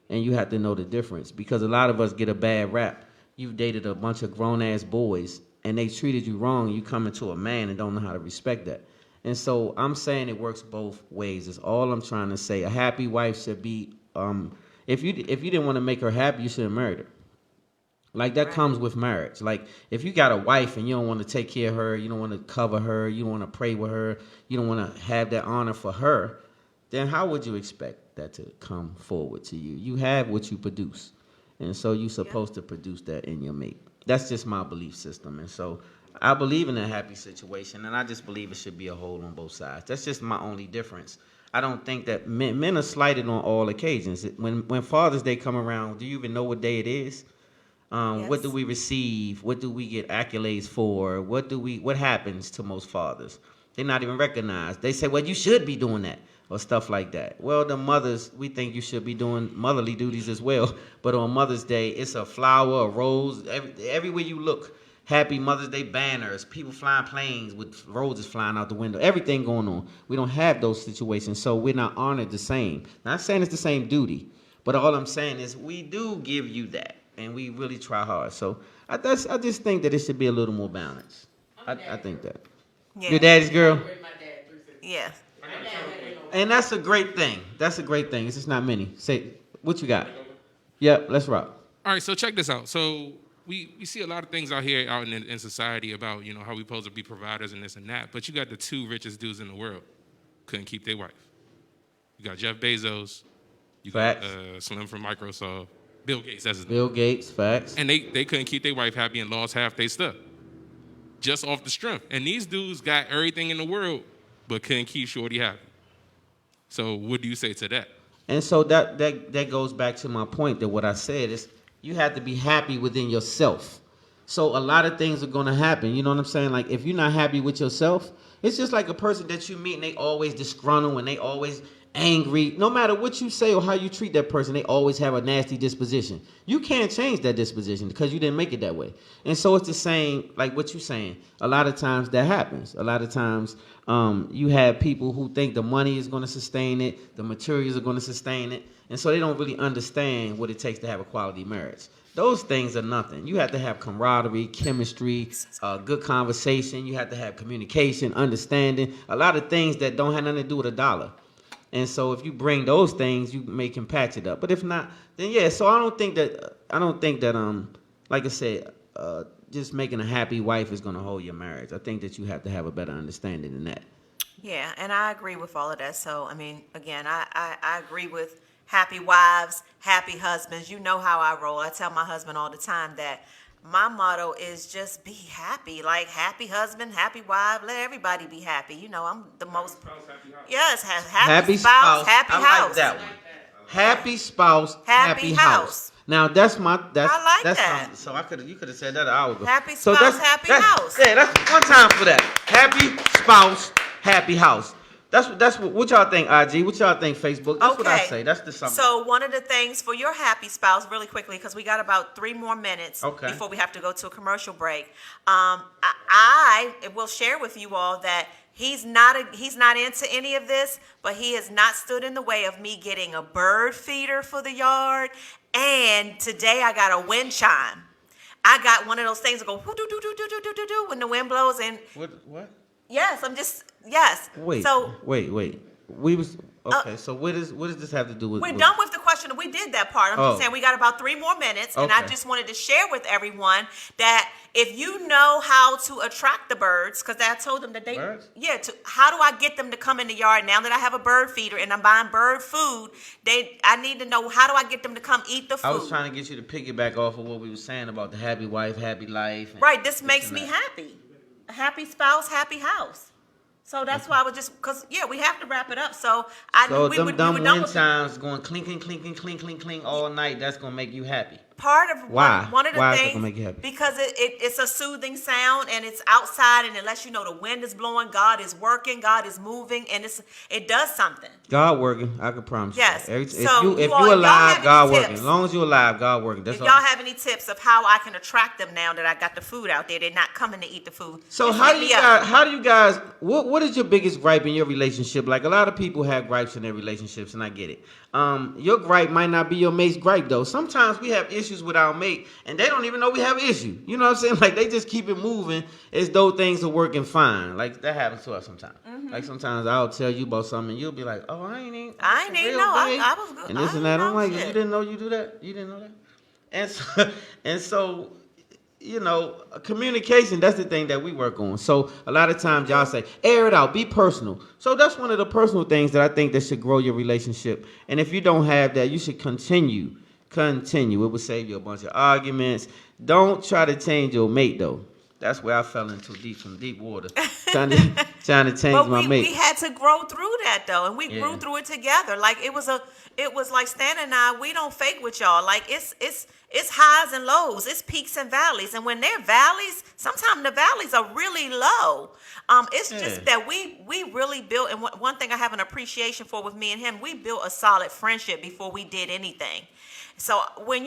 Speaker 2: And you have to know the difference, because a lot of us get a bad rap. You've dated a bunch of grown-ass boys, and they treated you wrong, and you come into a man and don't know how to respect that. And so I'm saying it works both ways. Is all I'm trying to say. A happy wife should be, if you didn't want to make her happy, you should have married her. Like, that comes with marriage. Like, if you got a wife and you don't want to take care of her, you don't want to cover her, you don't want to pray with her, you don't want to have that honor for her, then how would you expect that to come forward to you? You have what you produce. And so you're supposed to produce that in your mate. That's just my belief system. And so I believe in a happy situation, and I just believe it should be a whole on both sides. That's just my only difference. I don't think that men are slighted on all occasions. When Father's Day come around, do you even know what day it is? What do we receive? What do we get accolades for? What happens to most fathers? They're not even recognized. They say, well, you should be doing that, or stuff like that. Well, the mothers, we think you should be doing motherly duties as well. But on Mother's Day, it's a flower, a rose. Everywhere you look, happy Mother's Day banners, people flying planes with roses flying out the window, everything going on. We don't have those situations, so we're not honored the same. Not saying it's the same duty, but all I'm saying is we do give you that. And we really try hard. So I just think that it should be a little more balanced. I think that.
Speaker 3: Yeah.
Speaker 2: Your daddy's girl?
Speaker 3: Yeah.
Speaker 2: And that's a great thing. That's a great thing. It's just not many. Say, what you got? Yeah, let's rock.
Speaker 6: All right, so check this out. So we see a lot of things out here out in society about, how we supposed to be providers and this and that. But you got the two richest dudes in the world couldn't keep their wife. You got Jeff Bezos. You got Slim from Microsoft. Bill Gates, that's his name.
Speaker 2: Bill Gates, facts.
Speaker 6: And they couldn't keep their wife happy and lost half their stuff. Just off the strength. And these dudes got everything in the world, but couldn't keep Shorty happy. So what do you say to that?
Speaker 2: And so that goes back to my point that what I said is you have to be happy within yourself. So a lot of things are going to happen. You know what I'm saying? Like, if you're not happy with yourself, it's just like a person that you meet and they always disgruntled and they always angry. No matter what you say or how you treat that person, they always have a nasty disposition. You can't change that disposition because you didn't make it that way. And so it's the same, like what you're saying. A lot of times that happens. A lot of times you have people who think the money is going to sustain it, the materials are going to sustain it, and so they don't really understand what it takes to have a quality marriage. Those things are nothing. You have to have camaraderie, chemistry, good conversation. You have to have communication, understanding, a lot of things that don't have nothing to do with a dollar. And so if you bring those things, you can patch it up. But if not, then yeah. So I don't think that like I said, just making a happy wife is going to hold your marriage. I think that you have to have a better understanding than that.
Speaker 3: Yeah, and I agree with all of that. So, I mean, again, I agree with happy wives, happy husbands. You know how I roll. I tell my husband all the time that my motto is just be happy. Like, happy husband, happy wife, let everybody be happy. I'm the most... Yes, happy spouse, happy house.
Speaker 2: I like that one. Happy spouse, happy house. Now that's
Speaker 3: I like that.
Speaker 2: So you could have said that an hour ago.
Speaker 3: Happy spouse, happy house.
Speaker 2: Yeah, that's one time for that. Happy spouse, happy house. That's what y'all think, IG? What y'all think, Facebook? That's what I say. That's the something.
Speaker 3: So one of the things for your happy spouse, really quickly, because we got about 3 more minutes before we have to go to a commercial break. I will share with you all that he's not into any of this, but he has not stood in the way of me getting a bird feeder for the yard. And today I got a wind chime. I got one of those things that go do when the wind blows and
Speaker 2: what?
Speaker 3: Yes, yes.
Speaker 2: Wait. We was okay. So what does this have to do with?
Speaker 3: We're done with the question. We did that part. I'm just saying we got about 3 more minutes, and I just wanted to share with everyone that if you know how to attract the birds, because I told them that they,
Speaker 2: birds?
Speaker 3: How do I get them to come in the yard now that I have a bird feeder and I'm buying bird food? I need to know, how do I get them to come eat the food?
Speaker 2: I was trying to get you to piggyback off of what we were saying about the happy wife, happy life.
Speaker 3: Right. This makes me happy. A happy spouse, happy house. So that's why I was just, because, we have to wrap it up. So we were done
Speaker 2: wind
Speaker 3: with
Speaker 2: chimes going clinking, clinking, clink, clink, clink all night, that's going to make you happy.
Speaker 3: part of
Speaker 2: Why?
Speaker 3: one of the
Speaker 2: Why is that
Speaker 3: things
Speaker 2: gonna make you happy?
Speaker 3: because it's a soothing sound and it's outside and it lets you know the wind is blowing, God is working, God is moving, and it does something.
Speaker 2: God working, I can promise
Speaker 3: Yes.
Speaker 2: you.
Speaker 3: So
Speaker 2: If
Speaker 3: y'all
Speaker 2: you alive,
Speaker 3: have
Speaker 2: God
Speaker 3: any
Speaker 2: working.
Speaker 3: tips?
Speaker 2: As long as you alive, God working. That's
Speaker 3: If
Speaker 2: all.
Speaker 3: y'all have any tips of how I can attract them now that I got the food out there, they're not coming to eat the food.
Speaker 2: So
Speaker 3: just
Speaker 2: how
Speaker 3: hit
Speaker 2: do
Speaker 3: me
Speaker 2: you
Speaker 3: up.
Speaker 2: guys? How do you guys? What is your biggest gripe in your relationship? Like a lot of people have gripes in their relationships, and I get it. Your gripe might not be your mate's gripe though. Sometimes we have issues with our mate, and they don't even know we have an issue. You know what I'm saying? Like they just keep it moving as though things are working fine. Like that happens to us sometimes. Like sometimes I'll tell you about something, and you'll be like, "Oh, I ain't even know. I was good. And this and that. I'm like, you didn't know you do that. You didn't know that." And so. You know, communication, that's the thing that we work on. So a lot of times y'all say, air it out, be personal. So that's one of the personal things that I think that should grow your relationship. And if you don't have that, you should continue. It will save you a bunch of arguments. Don't try to change your mate, though. That's where I fell into some deep water. trying to change my mate.
Speaker 3: We had to grow through that though, and we grew through it together. Like it was like Stan and I. We don't fake with y'all. Like it's highs and lows. It's peaks and valleys. And when they're valleys, sometimes the valleys are really low. It's just that we really built. And one thing I have an appreciation for with me and him, we built a solid friendship before we did anything. So when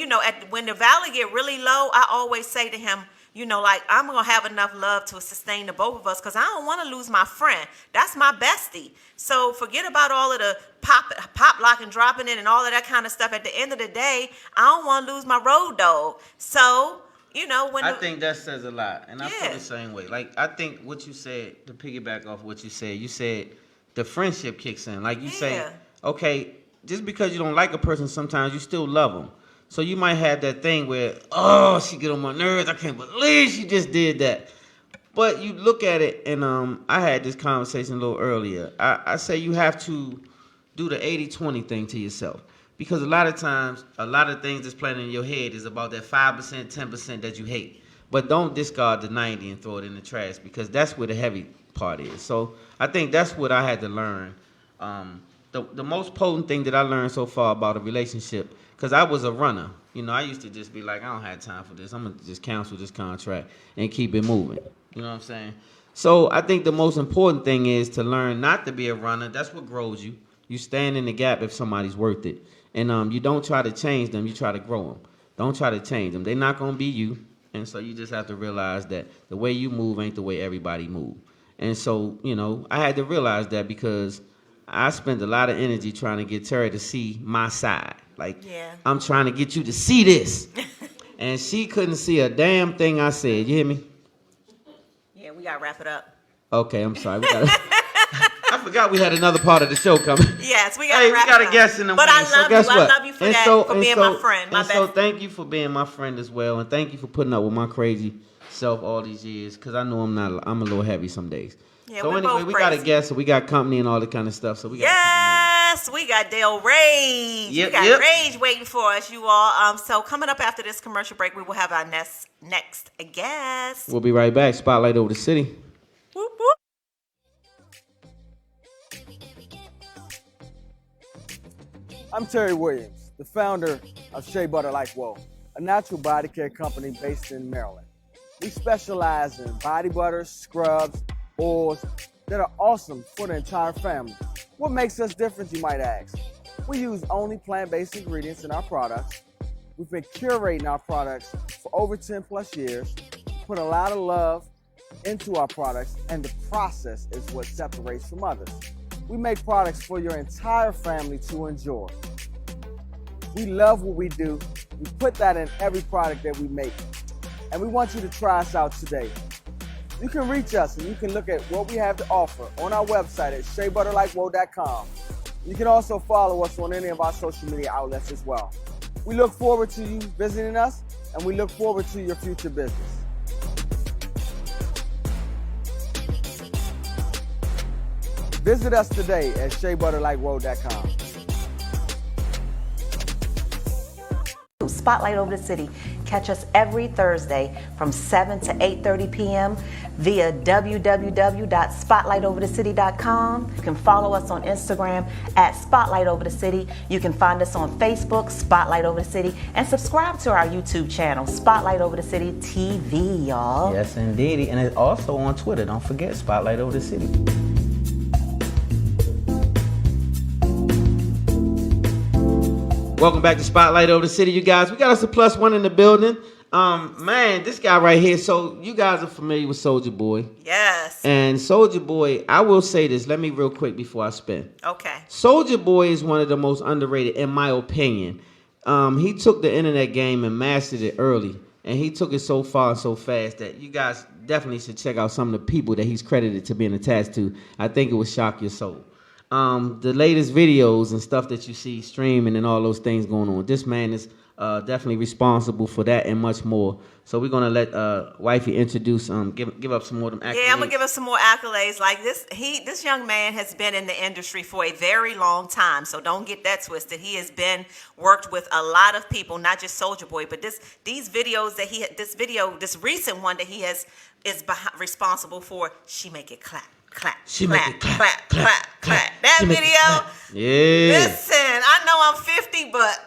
Speaker 3: when the valley get really low, I always say to him, like I'm going to have enough love to sustain the both of us because I don't want to lose my friend. That's my bestie. So forget about all of the pop, lock, and dropping it and all of that kind of stuff. At the end of the day, I don't want to lose my road dog. So, I
Speaker 2: think that says a lot. And I feel the same way. Like, I think what you said, to piggyback off what you said the friendship kicks in. Like you say, okay, just because you don't like a person, sometimes you still love them. So you might have that thing where, oh, she get on my nerves. I can't believe she just did that. But you look at it, and I had this conversation a little earlier. I say you have to do the 80-20 thing to yourself. Because a lot of times, a lot of things that's playing in your head is about that 5%, 10% that you hate. But don't discard the 90 and throw it in the trash because that's where the heavy part is. So I think that's what I had to learn. The most potent thing that I learned so far about a relationship, because I was a runner. I used to just be like, I don't have time for this. I'm going to just cancel this contract and keep it moving. You know what I'm saying? So I think the most important thing is to learn not to be a runner. That's what grows you. You stand in the gap if somebody's worth it. And you don't try to change them. You try to grow them. Don't try to change them. They're not going to be you. And so you just have to realize that the way you move ain't the way everybody move. And so, I had to realize that because I spent a lot of energy trying to get Terry to see my side. Like, I'm trying to get you to see this. And she couldn't see a damn thing I said. You hear me?
Speaker 3: Yeah, we got to wrap it up.
Speaker 2: Okay, I'm sorry. I forgot we had another part of the show coming.
Speaker 3: Yes, we got to wrap it up.
Speaker 2: We got a guest in the
Speaker 3: But
Speaker 2: wings.
Speaker 3: I love you for being my friend.
Speaker 2: So thank you for being my friend as well. And thank you for putting up with my crazy self all these years. Because I know I'm a little heavy some days. Yeah, so anyway, we got a guest, so we got company and all that kind of stuff. So we got
Speaker 3: we got Dale Rage. We got Rage waiting for us, you all. So coming up after this commercial break, we will have our next guest.
Speaker 2: We'll be right back. Spotlight over the city.
Speaker 3: Whoop, whoop.
Speaker 7: I'm Terry Williams, the founder of Shea Butter Like Whoa, a natural body care company based in Maryland. We specialize in body butters, scrubs, oils that are awesome for the entire family. What makes us different, you might ask? We use only plant-based ingredients in our products. We've been curating our products for over 10 plus years, put a lot of love into our products, and the process is what separates from others. We make products for your entire family to enjoy. We love what we do. We put that in every product that we make. And we want you to try us out today. You can reach us and you can look at what we have to offer on our website at SheaButterLikeWhoa.com. You can also follow us on any of our social media outlets as well. We look forward to you visiting us, and we look forward to your future business. Visit us today at SheaButterLikeWhoa.com.
Speaker 4: Spotlight over the city. catch us every Thursday from 7 to 8:30 p.m. via www.spotlightoverthecity.com. You can follow us on Instagram at Spotlight Over the City. You can find us on Facebook, Spotlight Over the City, and subscribe to our YouTube channel, Spotlight Over the City TV, y'all.
Speaker 2: Yes, indeed. And it's also on Twitter. Don't forget Spotlight Over the City. Welcome back to Spotlight Over the City, you guys. We got us a +1 in the building. Man, this guy right here. So you guys are familiar with Soulja Boy.
Speaker 3: Yes.
Speaker 2: And Soulja Boy, I will say this. Let me real quick before I spin.
Speaker 3: Okay.
Speaker 2: Soulja Boy is one of the most underrated, in my opinion. He took the internet game and mastered it early. And he took it so far so fast that you guys definitely should check out some of the people that he's credited to being attached to. I think it would shock your soul. The latest videos and stuff that you see streaming and all those things going on. This man is definitely responsible for that and much more. So we're gonna let Wifey introduce, give up some more of them accolades.
Speaker 3: Yeah, I'm gonna give us some more accolades. Like this young man has been in the industry for a very long time. So don't get that twisted. He has worked with a lot of people, not just Soulja Boy, but this recent one that he is responsible for. She make it clap. Clap,
Speaker 2: she
Speaker 3: clap,
Speaker 2: make it clap,
Speaker 3: clap,
Speaker 2: clap,
Speaker 3: clap, clap. That
Speaker 2: she
Speaker 3: video.
Speaker 2: Yeah.
Speaker 3: Listen, I know I'm 50, but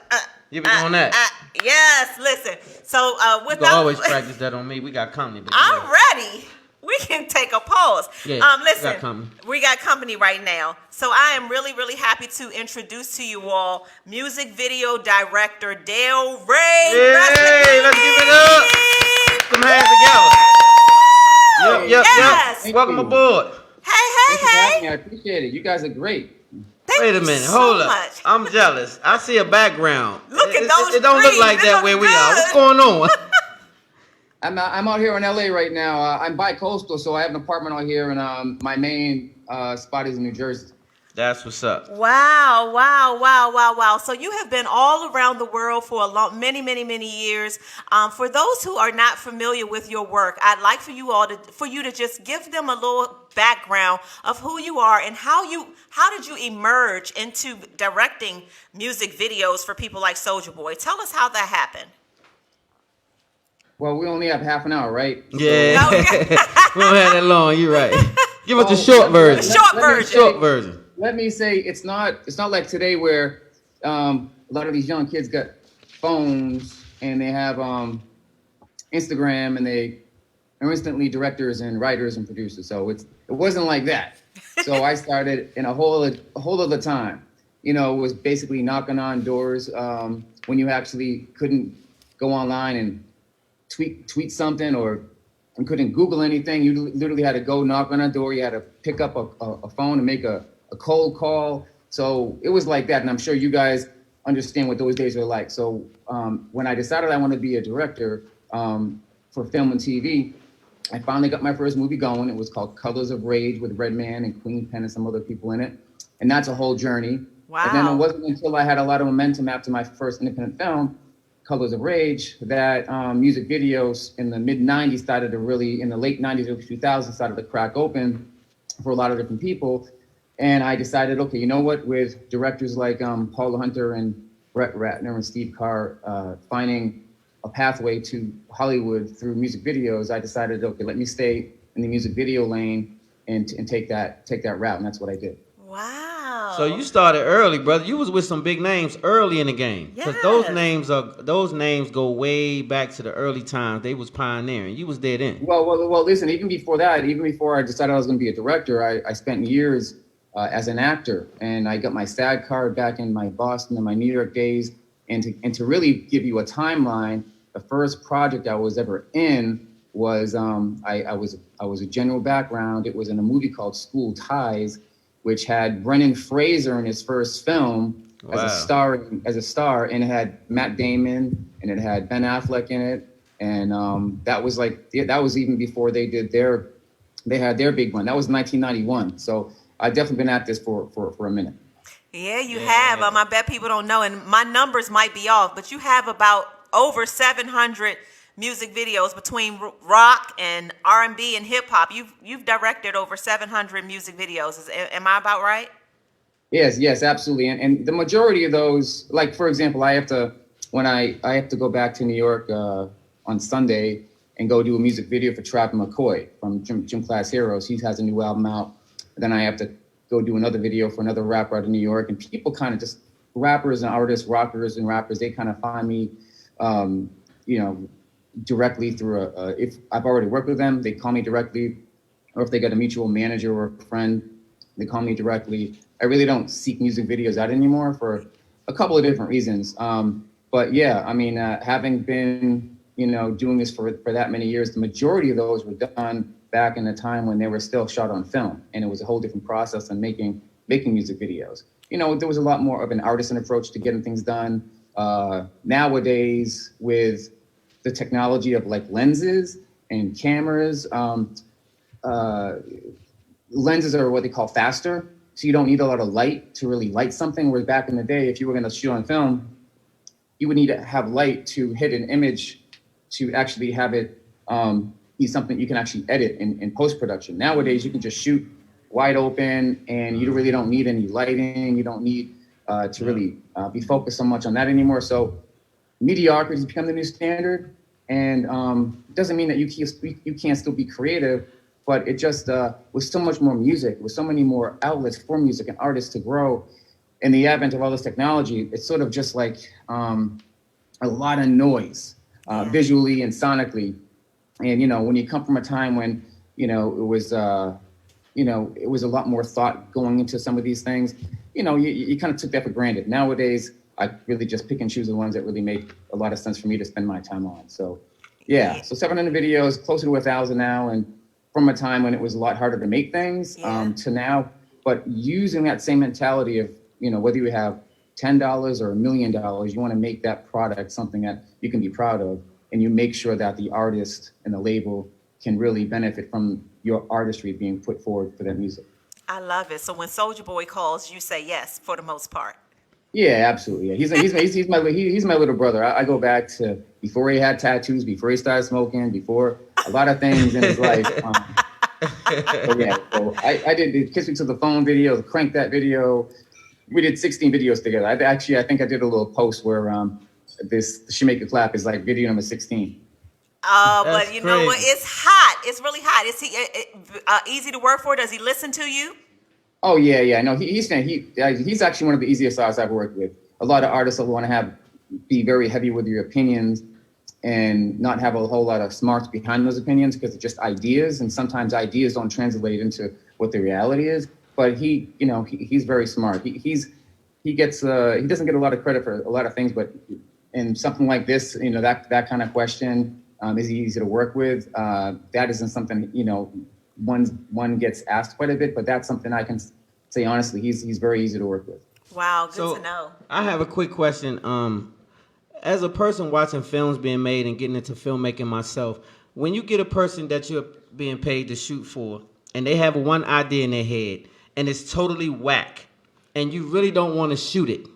Speaker 2: you been doing that?
Speaker 3: Yes. Listen. So
Speaker 2: you can always practice that on me. We got company. But
Speaker 3: I'm ready. We can take a pause.
Speaker 2: Yeah,
Speaker 3: listen, we got company right now. So I am really, really happy to introduce to you all music video director Dale Ray.
Speaker 2: Hey, let's give it up. Some hands together. Yep. Welcome aboard.
Speaker 3: Hey.
Speaker 8: I appreciate it. You guys are great.
Speaker 2: Wait a minute. Hold up. I'm jealous. I see a background.
Speaker 3: Look at those.
Speaker 2: It don't look like that where we are. What's going on?
Speaker 8: I'm out here in LA right now. I'm bi-coastal, so I have an apartment out here, and my main spot is in New Jersey.
Speaker 2: That's what's up.
Speaker 3: Wow. So you have been all around the world for many years. For those who are not familiar with your work, I'd like for you to just give them a little background of who you are and how did you emerge into directing music videos for people like Soulja Boy. Tell us how that happened.
Speaker 8: Well, we only have half an hour, right?
Speaker 2: Yeah. We don't have that long. You're right. Give us the short version. Short version.
Speaker 8: Let me say it's not like today where a lot of these young kids got phones and they have Instagram and they are instantly directors and writers and producers. So it wasn't like that. So I started in a whole other time. It was basically knocking on doors when you actually couldn't go online and tweet something, or you couldn't Google anything. You literally had to go knock on a door. You had to pick up a phone and make a cold call. So it was like that. And I'm sure you guys understand what those days are like. So when I decided I wanted to be a director for film and TV, I finally got my first movie going. It was called Colors of Rage with Redman and Queen Pen and some other people in it. And that's a whole journey.
Speaker 3: Wow.
Speaker 8: And then it wasn't until I had a lot of momentum after my first independent film, Colors of Rage, that music videos in the mid-90s started to really, in the late 90s, early 2000s, started to crack open for a lot of different people. And I decided, okay, you know what, with directors like Paula Hunter and Brett Ratner and Steve Carr finding a pathway to Hollywood through music videos, I decided, okay, let me stay in the music video lane and take that route, and that's what I did.
Speaker 3: Wow.
Speaker 2: So you started early, brother. You was with some big names early in the game. Because those names go way back to the early times. They was pioneering. You was there then.
Speaker 8: Well, listen, even before that, even before I decided I was going to be a director, I spent years as an actor, and I got my SAG card back in my Boston and my New York days. And to really give you a timeline, the first project I was ever in was I was a general background. It was in a movie called School Ties, which had Brendan Fraser in his first film as a star, and it had Matt Damon and it had Ben Affleck in it, and that was even before they had their big one. That was 1991. So I've definitely been at this for a minute.
Speaker 3: Yeah, you have. I bet people don't know, and my numbers might be off, but you have about over 700 music videos between rock and R&B and hip hop. You've directed over 700 music videos. Am I about right?
Speaker 8: Yes, absolutely. And the majority of those, like for example, when when I have to go back to New York on Sunday and go do a music video for Travis McCoy from Gym Class Heroes. He has a new album out. Then I have to go do another video for another rapper out of New York. And people kind of just, rappers and artists, rockers and rappers, they kind of find me, directly through if I've already worked with them, they call me directly. Or if they got a mutual manager or a friend, they call me directly. I really don't seek music videos out anymore for a couple of different reasons. But yeah, I mean, having been, doing this for that many years, the majority of those were done back in a time when they were still shot on film, and it was a whole different process than making music videos. There was a lot more of an artisan approach to getting things done. Nowadays, with the technology of like lenses and cameras, lenses are what they call faster, so you don't need a lot of light to really light something. Whereas back in the day, if you were going to shoot on film, you would need to have light to hit an image to actually have it be something you can actually edit in post-production. Nowadays, you can just shoot wide open, and you really don't need any lighting. You don't need to really be focused so much on that anymore. So mediocrity has become the new standard, and it doesn't mean that you can't still be creative, but it just with so much more music, with so many more outlets for music and artists to grow, in the advent of all this technology, it's sort of just like a lot of noise, visually and sonically. And when you come from a time when it was it was a lot more thought going into some of these things, you kind of took that for granted. Nowadays, I really just pick and choose the ones that really make a lot of sense for me to spend my time on. So yeah, so 700 videos, closer to 1,000 now, and from a time when it was a lot harder to make things to now, but using that same mentality of, whether you have $10 or $1 million, you want to make that product something that you can be proud of, and you make sure that the artist and the label can really benefit from your artistry being put forward for that music.
Speaker 3: I love it. So when Soulja Boy calls, you say yes for the most part.
Speaker 8: Yeah, absolutely. Yeah. He's my little brother. I go back to before he had tattoos, before he started smoking, before a lot of things in his life. So I did the Kiss Me to the Phone video, Crank That video. We did 16 videos together. I think I did a little post where this She Make It Clap is like video number 16.
Speaker 3: Oh, but you know what? It's hot. It's really hot. Is he easy to work for? Does he listen to you?
Speaker 8: Oh yeah. No, he's actually one of the easiest artists I've worked with. A lot of artists will want to be very heavy with your opinions and not have a whole lot of smarts behind those opinions because it's just ideas, and sometimes ideas don't translate into what the reality is. But he's very smart. He doesn't get a lot of credit for a lot of things, but in something like this, that kind of question, is he easy to work with? That isn't something one gets asked quite a bit, but that's something I can say honestly. He's very easy to work with.
Speaker 3: Wow, good to know.
Speaker 2: I have a quick question. As a person watching films being made and getting into filmmaking myself, when you get a person that you're being paid to shoot for, and they have one idea in their head, and it's totally whack, and you really don't want to shoot it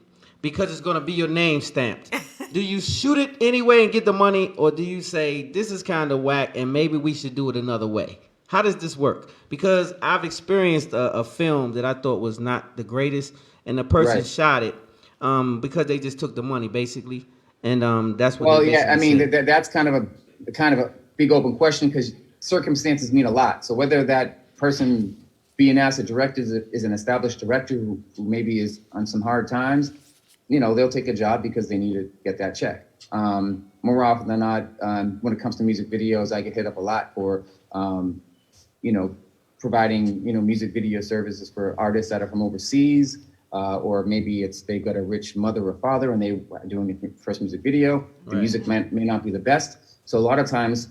Speaker 2: because it's going to be your name stamped. Do you shoot it anyway and get the money, or do you say, this is kind of whack and maybe we should do it another way? How does this work? Because I've experienced a film that I thought was not the greatest, and the person shot it because they just took the money, basically. And that's what.
Speaker 8: Well, yeah, I mean, that's kind of a big open question because circumstances mean a lot. So whether that person being asked a director is an established director who maybe is on some hard times, they'll take a job because they need to get that check. More often than not, when it comes to music videos, I get hit up a lot for, providing, music video services for artists that are from overseas, or maybe they've got a rich mother or father and they are doing their first music video. The music may not be the best. So a lot of times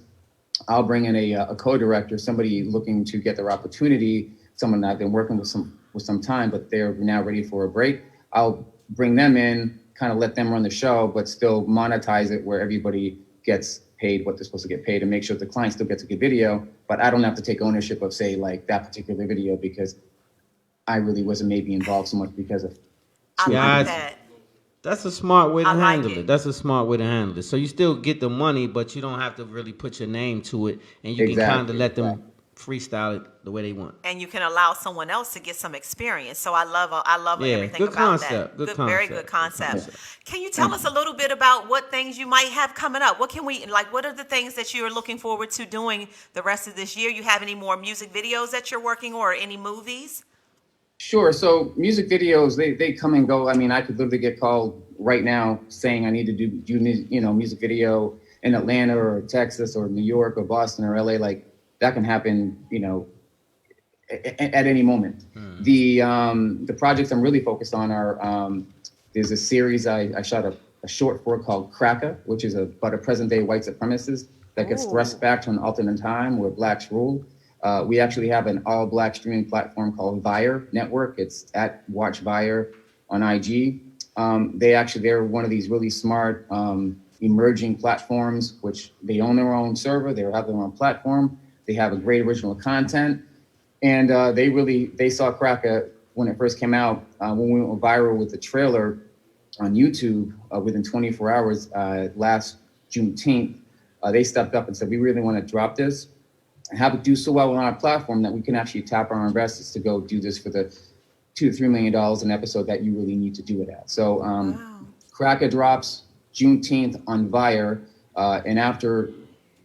Speaker 8: I'll bring in a co-director, somebody looking to get their opportunity, someone that I've been working with some time, but they're now ready for a break. I'll bring them in, kind of let them run the show, but still monetize it where everybody gets paid what they're supposed to get paid and make sure the client still gets a good video. But I don't have to take ownership of, say, like that particular video because I really wasn't maybe involved so much because of.
Speaker 3: I like that.
Speaker 2: That's a smart way to handle it. That's a smart way to handle it. So you still get the money, but you don't have to really put your name to it, and you can kind of let them freestyle it the way they want.
Speaker 3: And you can allow someone else to get some experience. So I love everything
Speaker 2: good
Speaker 3: about
Speaker 2: concept,
Speaker 3: that.
Speaker 2: good
Speaker 3: Very
Speaker 2: concept,
Speaker 3: good concept.
Speaker 2: good concept.
Speaker 3: Can you tell us a little bit about what things you might have coming up? What are the things that you are looking forward to doing the rest of this year? You have any more music videos that you're working or any movies?
Speaker 8: Sure. So music videos, they come and go. I mean, I could literally get called right now saying I need to do music video in Atlanta or Texas or New York or Boston or LA. Like that can happen, at any moment. The projects I'm really focused on are there's a series I shot a short for called Cracker, which is about a present day white supremacist that gets thrust back to an alternate time where blacks rule. We actually have an all black streaming platform called Vyre Network. It's at Watch Vyre on IG. They're one of these really smart emerging platforms, which they own their own server, they have their own platform, they have a great original content. And they saw Cracker when it first came out, when we went viral with the trailer on YouTube within 24 hours last Juneteenth. They stepped up and said, we really want to drop this and have it do so well on our platform that we can actually tap our investors to go do this for the $2 to $3 million an episode that you really need to do it at. So Cracker drops Juneteenth on Vyre. And after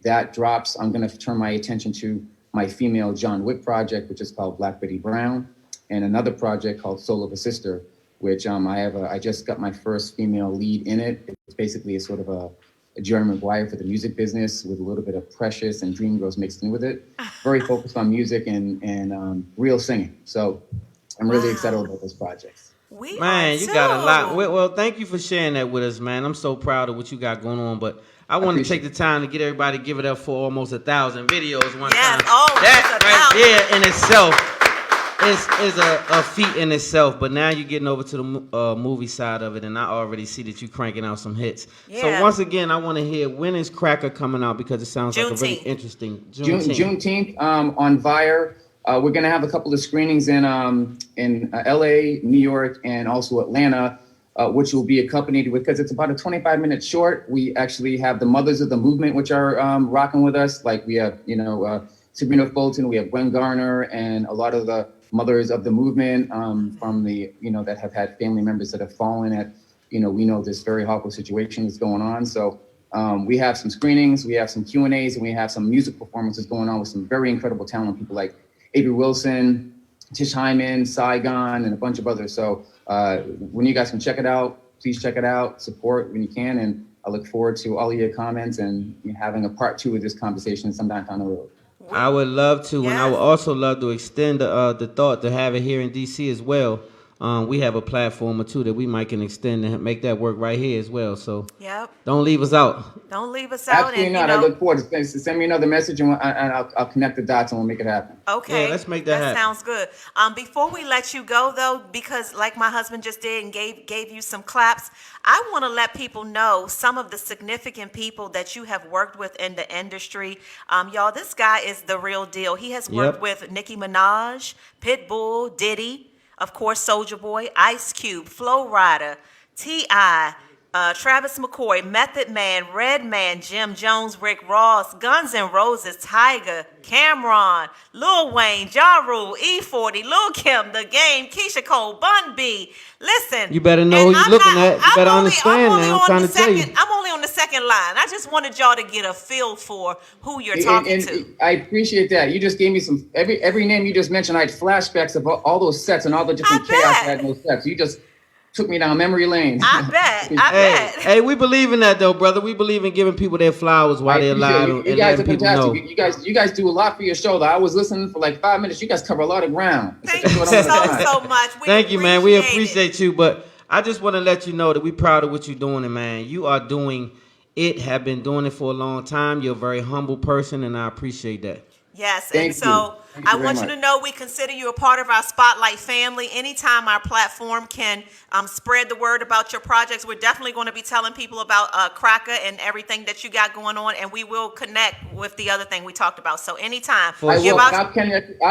Speaker 8: that drops, I'm going to turn my attention to my female John Wick project, which is called Black Betty Brown, and another project called Soul of a Sister, which I just got my first female lead in it. It's basically a sort of a Jerry Maguire for the music business with a little bit of Precious and Dreamgirls mixed in with it. Very focused on music and real singing. So I'm really excited about those projects.
Speaker 2: Man, you got a lot. Well, thank you for sharing that with us, man. I'm so proud of what you got going on, but I want to take the time to get everybody to give it up for almost 1,000 videos one time. That right there in itself is a feat in itself. But now you're getting over to the movie side of it, and I already see that you're cranking out some hits. Yeah. So once again, I want to hear, when is Cracker coming out, because it sounds like a really interesting
Speaker 8: Juneteenth on Vyre. We're gonna have a couple of screenings in LA, New York, and also Atlanta. Which will be accompanied with, because it's about a 25-minute short. We actually have the Mothers of the Movement, which are rocking with us. Like we have, Sabrina Fulton, we have Gwen Garner, and a lot of the mothers of the movement from the, that have had family members that have fallen at, we know this very horrible situation that's going on. So we have some screenings, we have some Q&As, and we have some music performances going on with some very incredible talent, people like Avery Wilson, Tish Hyman, Saigon, and a bunch of others. So when you guys can check it out, please check it out, support when you can. And I look forward to all of your comments and having a part 2 of this conversation sometime down the road.
Speaker 2: I would love to, and I would also love to extend the thought to have it here in DC as well. We have a platform or two that we might can extend and make that work right here as well. So don't leave us out.
Speaker 3: Don't leave us out.
Speaker 8: Absolutely not. I look forward to send me another message, and I'll connect the dots and we'll make it happen.
Speaker 3: Okay,
Speaker 2: yeah, let's make that happen.
Speaker 3: Sounds good. Before we let you go, though, because like my husband just did and gave you some claps, I want to let people know some of the significant people that you have worked with in the industry. Y'all, this guy is the real deal. He has worked with Nicki Minaj, Pitbull, Diddy, of course, Soulja Boy, Ice Cube, Flo Rida, T.I., Travis McCoy, Method Man, Redman, Jim Jones, Rick Ross, Guns N' Roses, Tyga, Cameron, Lil Wayne, Ja Rule, E40, Lil Kim, The Game, Keisha Cole, Bun B. Listen.
Speaker 2: You better know who you're looking at. You better understand now. I'm trying to tell you.
Speaker 3: I'm only on the second line. I just wanted y'all to get a feel for who you're talking to.
Speaker 8: I appreciate that. You just gave me some, every name you just mentioned, I had flashbacks of all those sets and all the different chaos I had in those sets. You just took me down memory lane.
Speaker 3: I bet.
Speaker 2: Hey, we believe in that though, brother. We believe in giving people their flowers while they're alive.
Speaker 8: You guys are fantastic. You guys do a lot for your show. Though I was listening for like 5 minutes. You guys cover a lot of ground.
Speaker 3: Thank you so much.
Speaker 2: Thank you, man. We appreciate you. But I just want to let you know that we're proud of what you're doing, and man, you are doing it. Have been doing it for a long time. You're a very humble person, and I appreciate that.
Speaker 3: Yes, and so I want you to know we consider you a part of our Spotlight family. Anytime our platform can spread the word about your projects, we're definitely going to be telling people about Cracker and everything that you got going on, and we will connect with the other thing we talked about. So anytime.
Speaker 8: I'll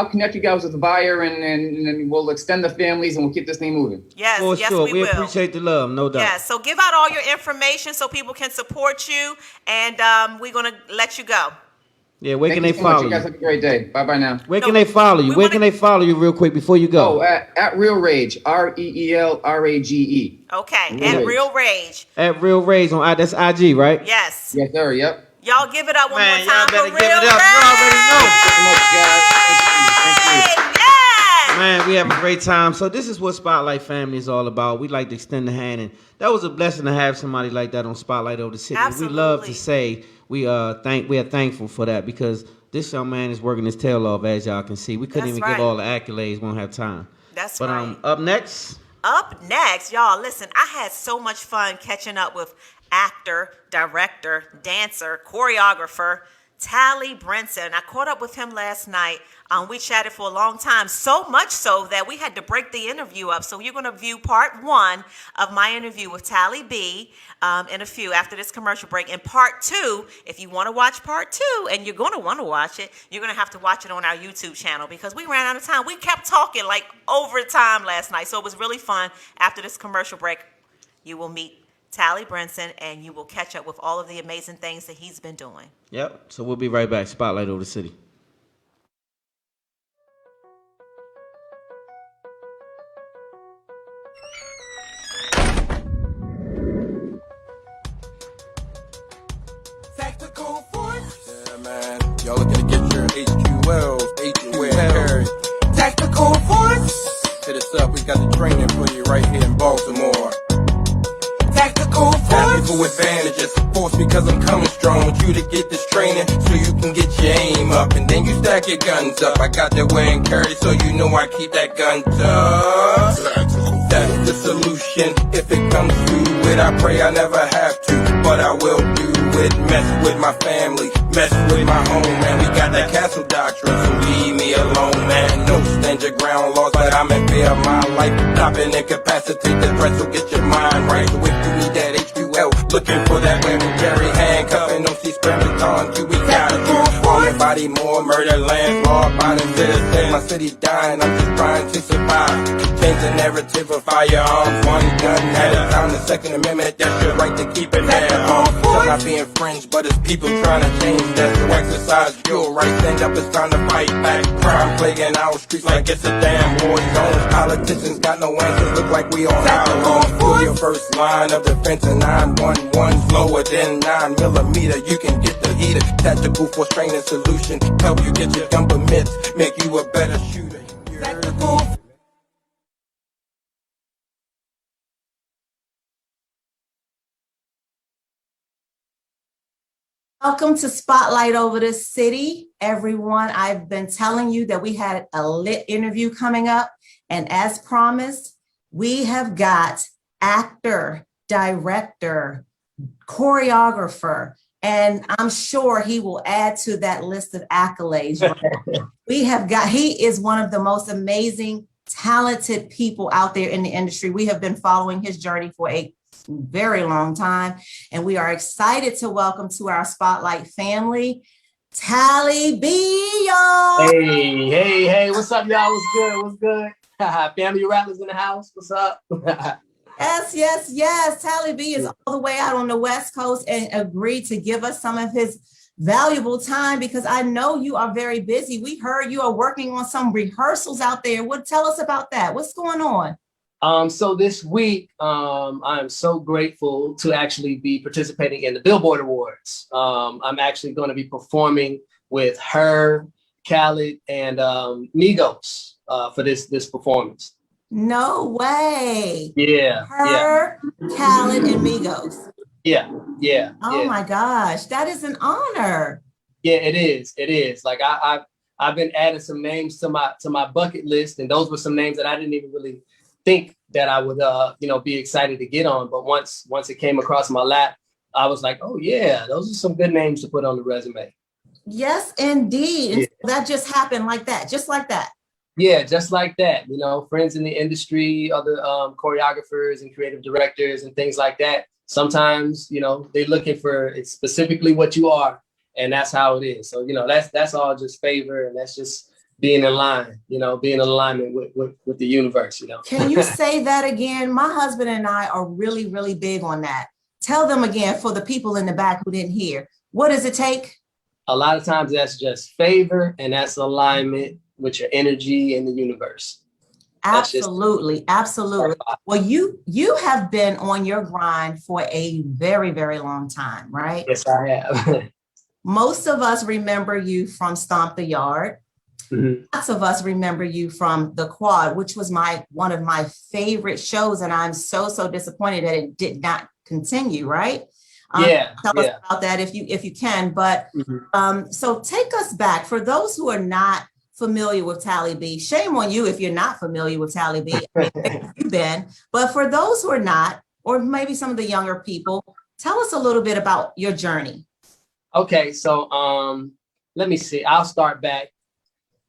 Speaker 8: connect you guys with the buyer, and we'll extend the families, and we'll keep this thing moving.
Speaker 3: Yes,
Speaker 2: for sure.
Speaker 3: We will.
Speaker 2: Appreciate the love, no doubt.
Speaker 3: Yes, so give out all your information so people can support you, and we're going to let you go.
Speaker 2: Yeah, where
Speaker 8: Thank
Speaker 2: can they
Speaker 8: you so much.
Speaker 2: follow
Speaker 8: You
Speaker 2: you?
Speaker 8: guys have a great day. Bye now.
Speaker 2: Where can they follow you? Where can they follow you real quick before you go?
Speaker 8: Oh, at Real Rage, REELRAGE.
Speaker 3: Okay, at Real Rage.
Speaker 2: At Real Rage on that's IG, right?
Speaker 3: Yes.
Speaker 8: Yes, sir. Yep.
Speaker 3: Y'all give it up one more
Speaker 2: Man,
Speaker 3: time
Speaker 2: y'all
Speaker 3: for
Speaker 2: better
Speaker 3: Real
Speaker 2: give it
Speaker 3: Rage.
Speaker 2: up. You already know.
Speaker 8: Thank you so much, guys. Thank you.
Speaker 3: Yes.
Speaker 2: Man, we have a great time. So this is what Spotlight Family is all about. We like to extend the hand, and that was a blessing to have somebody like that on Spotlight Over the City.
Speaker 3: Absolutely.
Speaker 2: We love to say we are thankful for that, because this young man is working his tail off, as y'all can see. We couldn't
Speaker 3: That's
Speaker 2: even
Speaker 3: right.
Speaker 2: give all the accolades. Won't have time.
Speaker 3: That's
Speaker 2: but
Speaker 3: right.
Speaker 2: Up next,
Speaker 3: y'all, listen, I had so much fun catching up with actor, director, dancer, choreographer, Tallie Brinson. I caught up with him last night. We chatted for a long time, so much so that we had to break the interview up. So you're going to view part 1 of my interview with Tallie B in a few after this commercial break. And part 2, if you want to watch part 2, and you're going to want to watch it, you're going to have to watch it on our YouTube channel, because we ran out of time. We kept talking like over time last night. So it was really fun. After this commercial break, you will meet Tallie Brinson, and you will catch up with all of the amazing things that he's been doing.
Speaker 2: yep. So we'll be right back. Spotlight Over the City.
Speaker 9: Yeah, man. Y'all looking to get your HQLs, Tactical Force. Hit us up. We got the training for you right here in Baltimore. Tactical Force. Tactical advantages. Force because I'm coming strong with you to get this training so you can get your aim up. And then you stack your guns up. I got that way and carry, so you know I keep that gun tucked. That's the solution. If it comes to it, I pray I never have to, but I will do it. Mess with my family, mess with my home, man. We got that castle doctrine, so leave me alone, man. No stand your ground laws, but I'm in fear of my life. Stop and incapacitate the threat, so get your mind right. So if you need that HQL, looking for that weapon, carry handcuffing, don't see Spamberton, you we gotta do. On your body, more murder, landlord, violent citizen. My city dying, I'm just trying to survive. Change the narrative of firearms, one gun at a time. The Second Amendment, that's your right to keep it there. Shall not be infringed, but it's people trying to change that. So exercise your right, stand up, it's time to fight back. Crime plaguing our streets like it's a damn war zone. Politicians got no answers, look like we on our own. Pull your first line of defense, and 911's lower than 9mm. You can get the heater, tactical force training solution. Help you get your gun permits, make you a better shooter. Tactical.
Speaker 4: Welcome to Spotlight Over the City, everyone. I've been telling you that we had a lit interview coming up, and as promised, we have got actor, director, choreographer, and I'm sure he will add to that list of accolades. He is one of the most amazing, talented people out there in the industry. We have been following his journey for a very long time, and we are excited to welcome to our Spotlight family, Tallie B, y'all.
Speaker 10: Hey, what's up, y'all? What's good? Family Rattlers in the house, what's up?
Speaker 4: Yes. Tallie B is all the way out on the West Coast and agreed to give us some of his valuable time, because I know you are very busy. We heard you are working on some rehearsals out there. Tell us about that. What's going on?
Speaker 10: So this week, I'm so grateful to actually be participating in the Billboard Awards. I'm actually going to be performing with her, Khaled, and Migos for this performance.
Speaker 4: No way.
Speaker 10: Yeah.
Speaker 4: Khaled, and Migos.
Speaker 10: Yeah.
Speaker 4: Oh my gosh, that is an honor.
Speaker 10: Yeah, it is. Like I've been adding some names to my bucket list, and those were some names that I didn't even really think that I would be excited to get on. But once it came across my lap, I was like, oh yeah, those are some good names to put on the resume.
Speaker 4: Yes, indeed. Yeah. That just happened like that, just like that.
Speaker 10: Yeah, just like that. Friends in the industry, other choreographers and creative directors and things like that. Sometimes, they're looking for specifically what you are, and that's how it is. So, that's all just favor, and that's just being in line, being in alignment with the universe,
Speaker 4: Can you say that again? My husband and I are really, really big on that. Tell them again for the people in the back who didn't hear. What does it take?
Speaker 10: a lot of times that's just favor, and that's alignment with your energy in the universe.
Speaker 4: Absolutely, absolutely. Well, you have been on your grind for a very, very long time, right?
Speaker 10: Yes, I have.
Speaker 4: Most of us remember you from Stomp the Yard. Mm-hmm. Lots of us remember you from The Quad, which was one of my favorite shows, and I'm so disappointed that it did not continue, right? Tell us about that if you can. But so take us back. For those who are not familiar with Tallie B, shame on you if you're not familiar with Tallie B. I mean, you've been, but for those who are not, or maybe some of the younger people, tell us a little bit about your journey.
Speaker 10: Okay, so let me see. I'll start back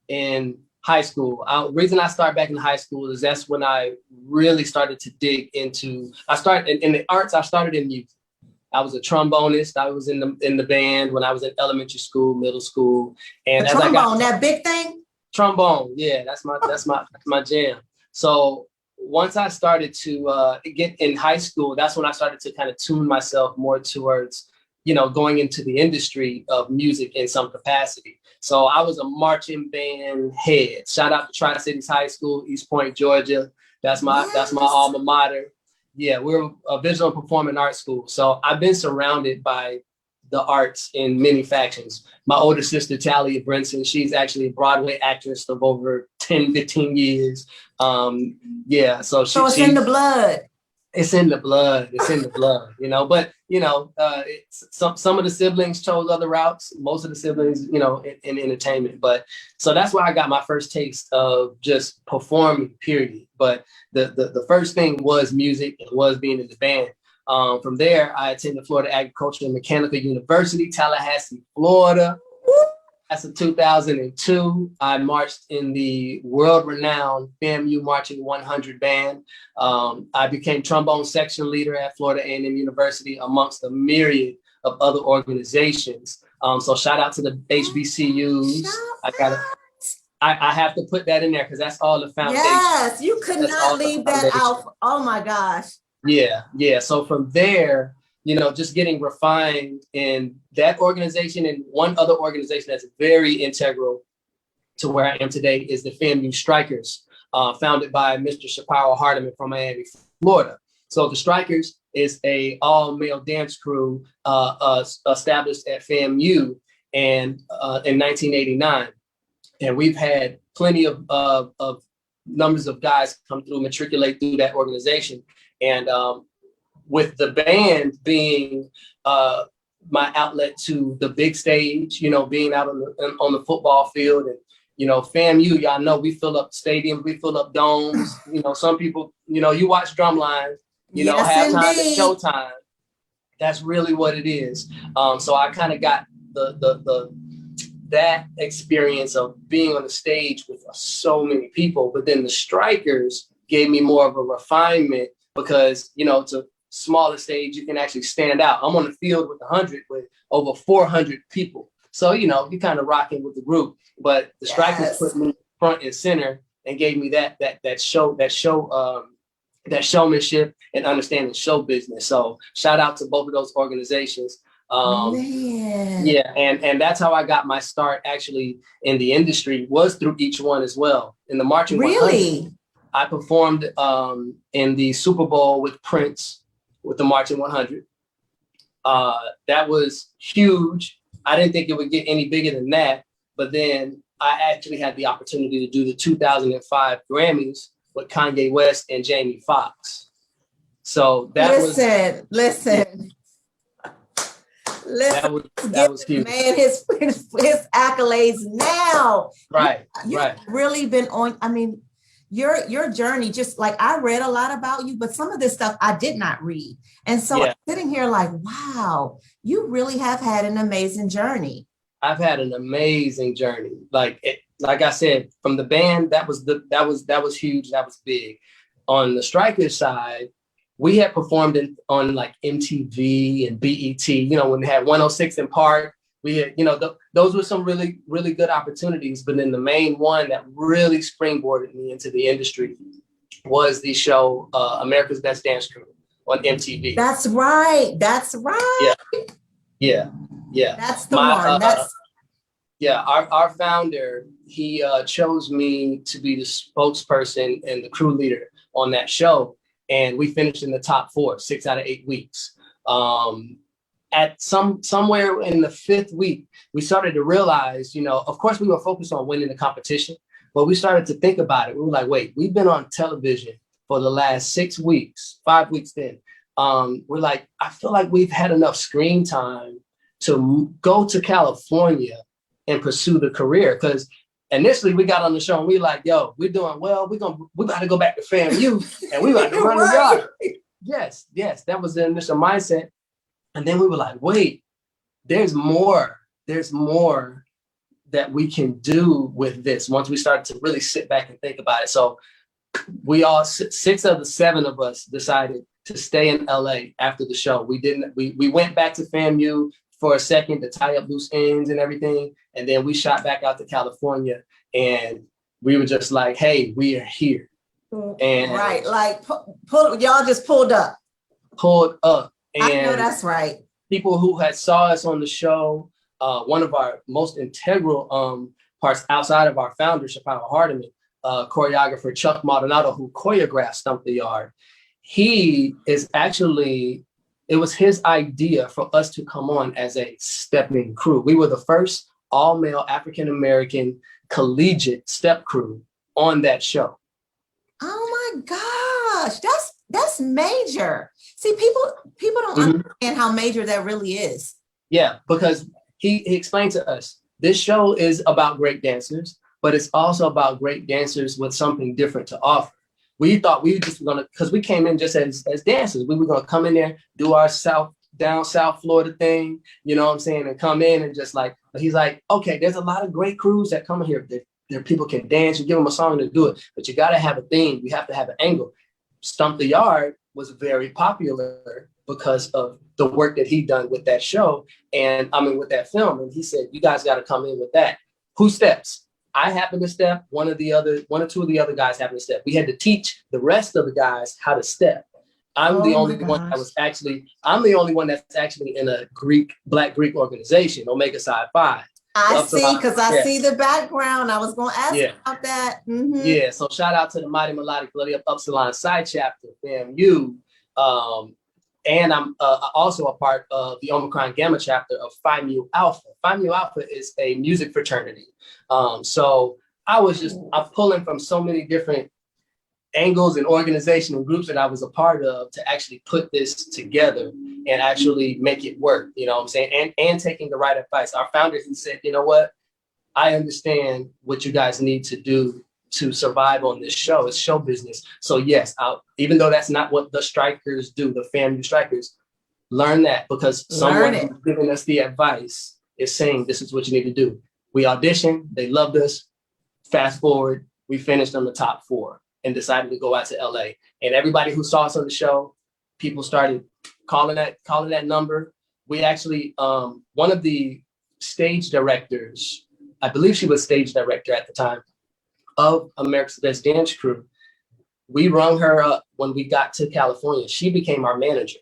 Speaker 10: in high school. The reason I start back in high school is that's when I really started to dig into. I started in the arts. I started in music. I was a trombonist. I was in the band when I was in elementary school, middle school, and
Speaker 4: trombone, that big thing.
Speaker 10: Trombone, yeah, that's my jam. So once I started to get in high school, that's when I started to kind of tune myself more towards, going into the industry of music in some capacity. So I was a marching band head. Shout out to Tri-Cities High School, East Point, Georgia. That's my alma mater. Yeah, we're a visual and performing arts school. So I've been surrounded by the arts in many factions. My older sister, Tallie Brinson, she's actually a Broadway actress of over 10, 15 years. So it's
Speaker 4: in the blood.
Speaker 10: It's in the blood. It's in the blood, But, some of the siblings chose other routes. Most of the siblings, in entertainment. But so that's where I got my first taste of just performing, period. But the first thing was music. It was being in the band. From there, I attended Florida Agricultural and Mechanical University, Tallahassee, Florida. That's in 2002. I marched in the world-renowned FAMU Marching 100 Band. I became trombone section leader at Florida A&M University amongst a myriad of other organizations. So shout out to the HBCUs. I have to put that in there because that's all the foundation.
Speaker 4: Yes, you could not leave that out. Oh my gosh.
Speaker 10: Yeah. So from there, just getting refined in that organization, and one other organization that's very integral to where I am today is the FAMU Strikers, founded by Mr. Shapiro Hardiman from Miami, Florida. So the Strikers is a all-male dance crew established at FAMU in 1989. And we've had plenty of numbers of guys come through, matriculate through that organization. And with the band being my outlet to the big stage, being out on the football field, and FAMU, y'all know we fill up stadiums, we fill up domes. Some people, you watch Drumline, halftime and showtime. That's really what it is. So I kind of got that experience of being on the stage with so many people, but then the Strikers gave me more of a refinement because, it's a smaller stage, you can actually stand out. I'm on the field with 100 with over 400 people. So, you're kind of rocking with the group, but the Strikers put me front and center and gave me that showmanship and understanding show business. So shout out to both of those organizations. Yeah, and that's how I got my start actually in the industry, was through each one as well. In the Marching 100, I performed in the Super Bowl with Prince with the Marching 100. That was huge. I didn't think it would get any bigger than that, but then I actually had the opportunity to do the 2005 Grammys with Kanye West and Jamie Foxx. So that
Speaker 4: Listen.
Speaker 10: That was huge.
Speaker 4: Man, his accolades now.
Speaker 10: Right.
Speaker 4: You've really been on. I mean, your journey, just like I read a lot about you, but some of this stuff I did not read. And so I'm sitting here like, wow, you really have had an amazing journey.
Speaker 10: I've had an amazing journey. Like I said, from the band, that was huge. That was big. On the Strikers side, we had performed on like MTV and BET, when they had 106 in Park. We had, those were some really, really good opportunities. But then the main one that really springboarded me into the industry was the show America's Best Dance Crew on MTV.
Speaker 4: That's right.
Speaker 10: Yeah.
Speaker 4: That's the one.
Speaker 10: Yeah, our founder, he chose me to be the spokesperson and the crew leader on that show. And we finished in the top 4, 6 out of 8 weeks. At somewhere in the 5th week, we started to realize, of course we were focused on winning the competition, but we started to think about it. We were like, wait, we've been on television for the last 6 weeks, 5 weeks then. We're like, I feel like we've had enough screen time to go to California and pursue the career. Because initially we got on the show and we like, yo, we're doing well. We got to go back to FAMU and we got to run the yard. Yes, that was the initial mindset. And then we were like, wait, there's more that we can do with this once we started to really sit back and think about it. So we all, 6 of the 7 of us, decided to stay in LA after the show. We went back to FAMU for a second to tie up loose ends and everything. And then we shot back out to California and we were just like, hey, we are here. And
Speaker 3: right, like y'all just pulled up.
Speaker 10: And
Speaker 3: I know that's right.
Speaker 10: People who had saw us on the show, one of our most integral parts outside of our founder, Chappelle Hardiman, choreographer Chuck Maldonado, who choreographed Stump the Yard. He is actually, it was his idea for us to come on as a stepping crew. We were the first all-male African-American collegiate step crew on that show.
Speaker 3: Oh my gosh, that's major. See, people don't understand how major that really is.
Speaker 10: Yeah, because he explained to us, this show is about great dancers, but it's also about great dancers with something different to offer. We thought we were just gonna, because we came in just as dancers. We were gonna come in there, do our South Florida thing, you know what I'm saying, and come in and just like, but he's like, okay, there's a lot of great crews that come in here. There people can dance, you give them a song to do it, but you gotta have a theme, you have to have an angle. Stump the Yard was very popular because of the work that he done with that show, and with that film. And he said, you guys gotta come in with that. Who steps? I happen to step, one or two of the other guys happen to step. We had to teach the rest of the guys how to step. I'm the only one that's actually in a Black Greek organization, Omega Psi Phi.
Speaker 3: I see, because I see the background. I was going to ask about that. Mm-hmm.
Speaker 10: Yeah, so shout out to the Mighty Melodic Bloody Upsilon Psi Chapter, FAMU. And I'm also a part of the Omicron Gamma chapter of Phi Mu Alpha. Phi Mu Alpha is a music fraternity. So I'm pulling from so many different angles and organizations and groups that I was a part of to actually put this together and actually make it work, you know what I'm saying? And taking the right advice. Our founder, he said, you know what? I understand what you guys need to do to survive on this show. It's show business. So yes, even though that's not what the strikers do, the FAMU strikers, learn that, because someone who's giving us the advice is saying this is what you need to do. We auditioned, they loved us. Fast forward, we finished on the top 4 and decided to go out to LA. And everybody who saw us on the show, people started calling that number. We actually, one of the stage directors, I believe she was stage director at the time, of America's Best Dance Crew, we rung her up when we got to California. She became our manager.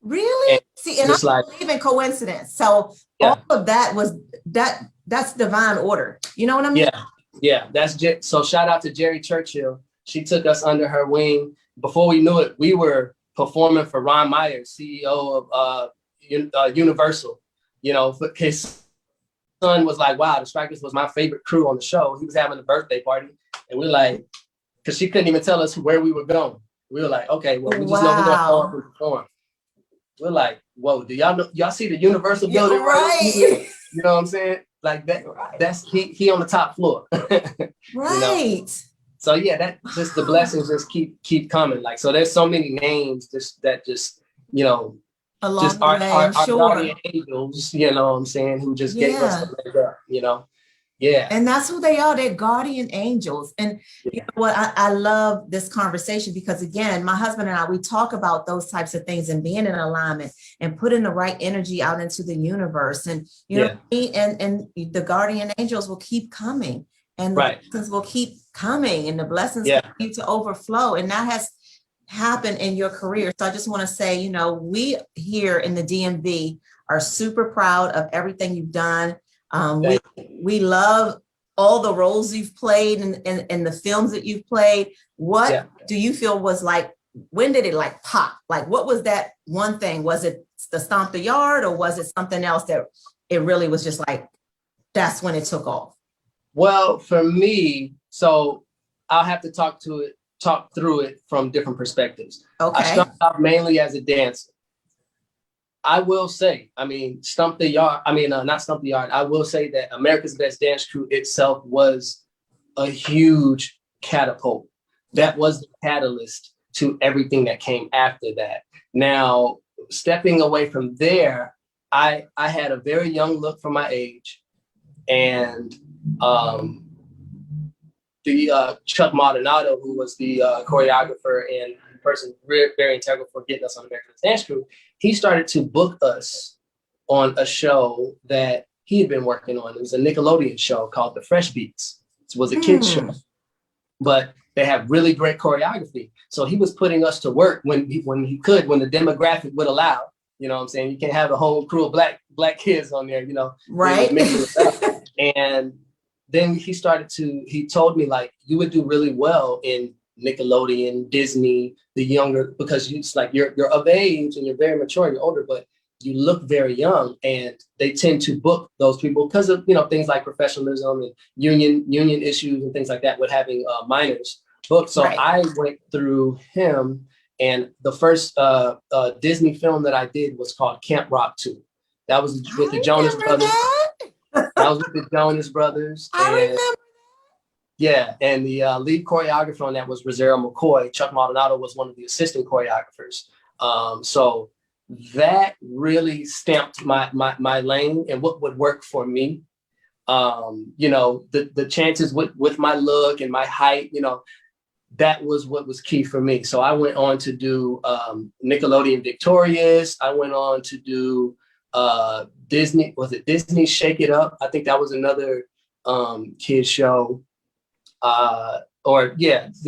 Speaker 3: Really? See, and I believe in coincidence. So all of that that's divine order. You know what I mean?
Speaker 10: Yeah. So shout out to Jerry Churchill. She took us under her wing. Before we knew it, we were performing for Ron Myers, CEO of Universal. You know, his son was like, wow, the Strikers was my favorite crew on the show. He was having a birthday party. And we're like, because she couldn't even tell us where we were going. We were like, okay, well, we just know we're going to perform. We're like, whoa, do y'all see the Universal building right here? You know what I'm saying? Like that, that's he on the top floor.
Speaker 3: Right.
Speaker 10: You know? So yeah, that just the blessings just keep coming. Like, so there's so many names that you know,
Speaker 3: along
Speaker 10: just
Speaker 3: the way,
Speaker 10: our guardian angels, you know what I'm saying, who just gave us the leg up, you know. Yeah.
Speaker 3: And that's who they are. They're guardian angels. And you know what? I love this conversation because, again, my husband and I, we talk about those types of things and being in alignment and putting the right energy out into the universe. And, you know, and the guardian angels will keep coming and the blessings will keep coming and the blessings continue to overflow. And that has happened in your career. So I just want to say, you know, we here in the DMV are super proud of everything you've done.
Speaker 4: We love all the roles you've played and the films that you've played. What do you feel was like, when did it like pop? Like, what was that one thing? Was it the Stomp the Yard, or was it something else that it really was just like, that's when it took off?
Speaker 10: Well, for me, so I'll have to talk through it from different perspectives.
Speaker 4: Okay.
Speaker 10: I started off mainly as a dancer. I will say, I mean, not Stomp the Yard. I will say that America's Best Dance Crew itself was a huge catapult. That was the catalyst to everything that came after that. Now, stepping away from there, I had a very young look for my age, and Chuck Maldonado, who was the choreographer and person very integral for getting us on America's Dance Crew, he started to book us on a show that he had been working on. It was a Nickelodeon show called The Fresh Beats. It was a kids show, but they have really great choreography. So he was putting us to work when he could, when the demographic would allow. You know what I'm saying? You can't have a whole crew of black kids on there, you know.
Speaker 4: Right.
Speaker 10: And then he told me, like, you would do really well in Nickelodeon, Disney, the younger, because it's like you're of age and you're very mature, you're older, but you look very young, and they tend to book those people because of, you know, things like professionalism and union issues and things like that with having minors booked. So I went through him, and the first Disney film that I did was called Camp Rock 2. That was with the Jonas Brothers. That was with the Jonas Brothers.
Speaker 4: I remember.
Speaker 10: Yeah, and the lead choreographer on that was Rosario McCoy. Chuck Maldonado was one of the assistant choreographers. So that really stamped my lane and what would work for me. You know, the chances with my look and my height, you know, that was what was key for me. So I went on to do Nickelodeon Victorious. I went on to do Disney, was it Disney Shake It Up? I think that was another kids show. Kids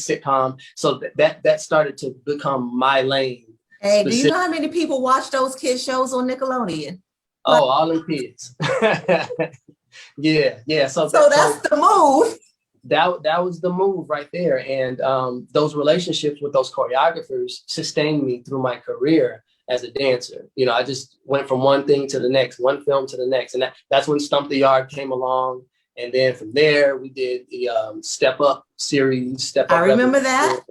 Speaker 10: sitcom. So that started to become my lane.
Speaker 4: Hey, do you know how many people watch those kids shows on Nickelodeon?
Speaker 10: Oh, all them kids. Yeah. So
Speaker 4: that's the move.
Speaker 10: That was the move right there. And those relationships with those choreographers sustained me through my career as a dancer. You know, I just went from one thing to the next, one film to the next. And that's when Stomp the Yard came along. And then from there, we did the Step Up series. Step Up.
Speaker 4: I remember that.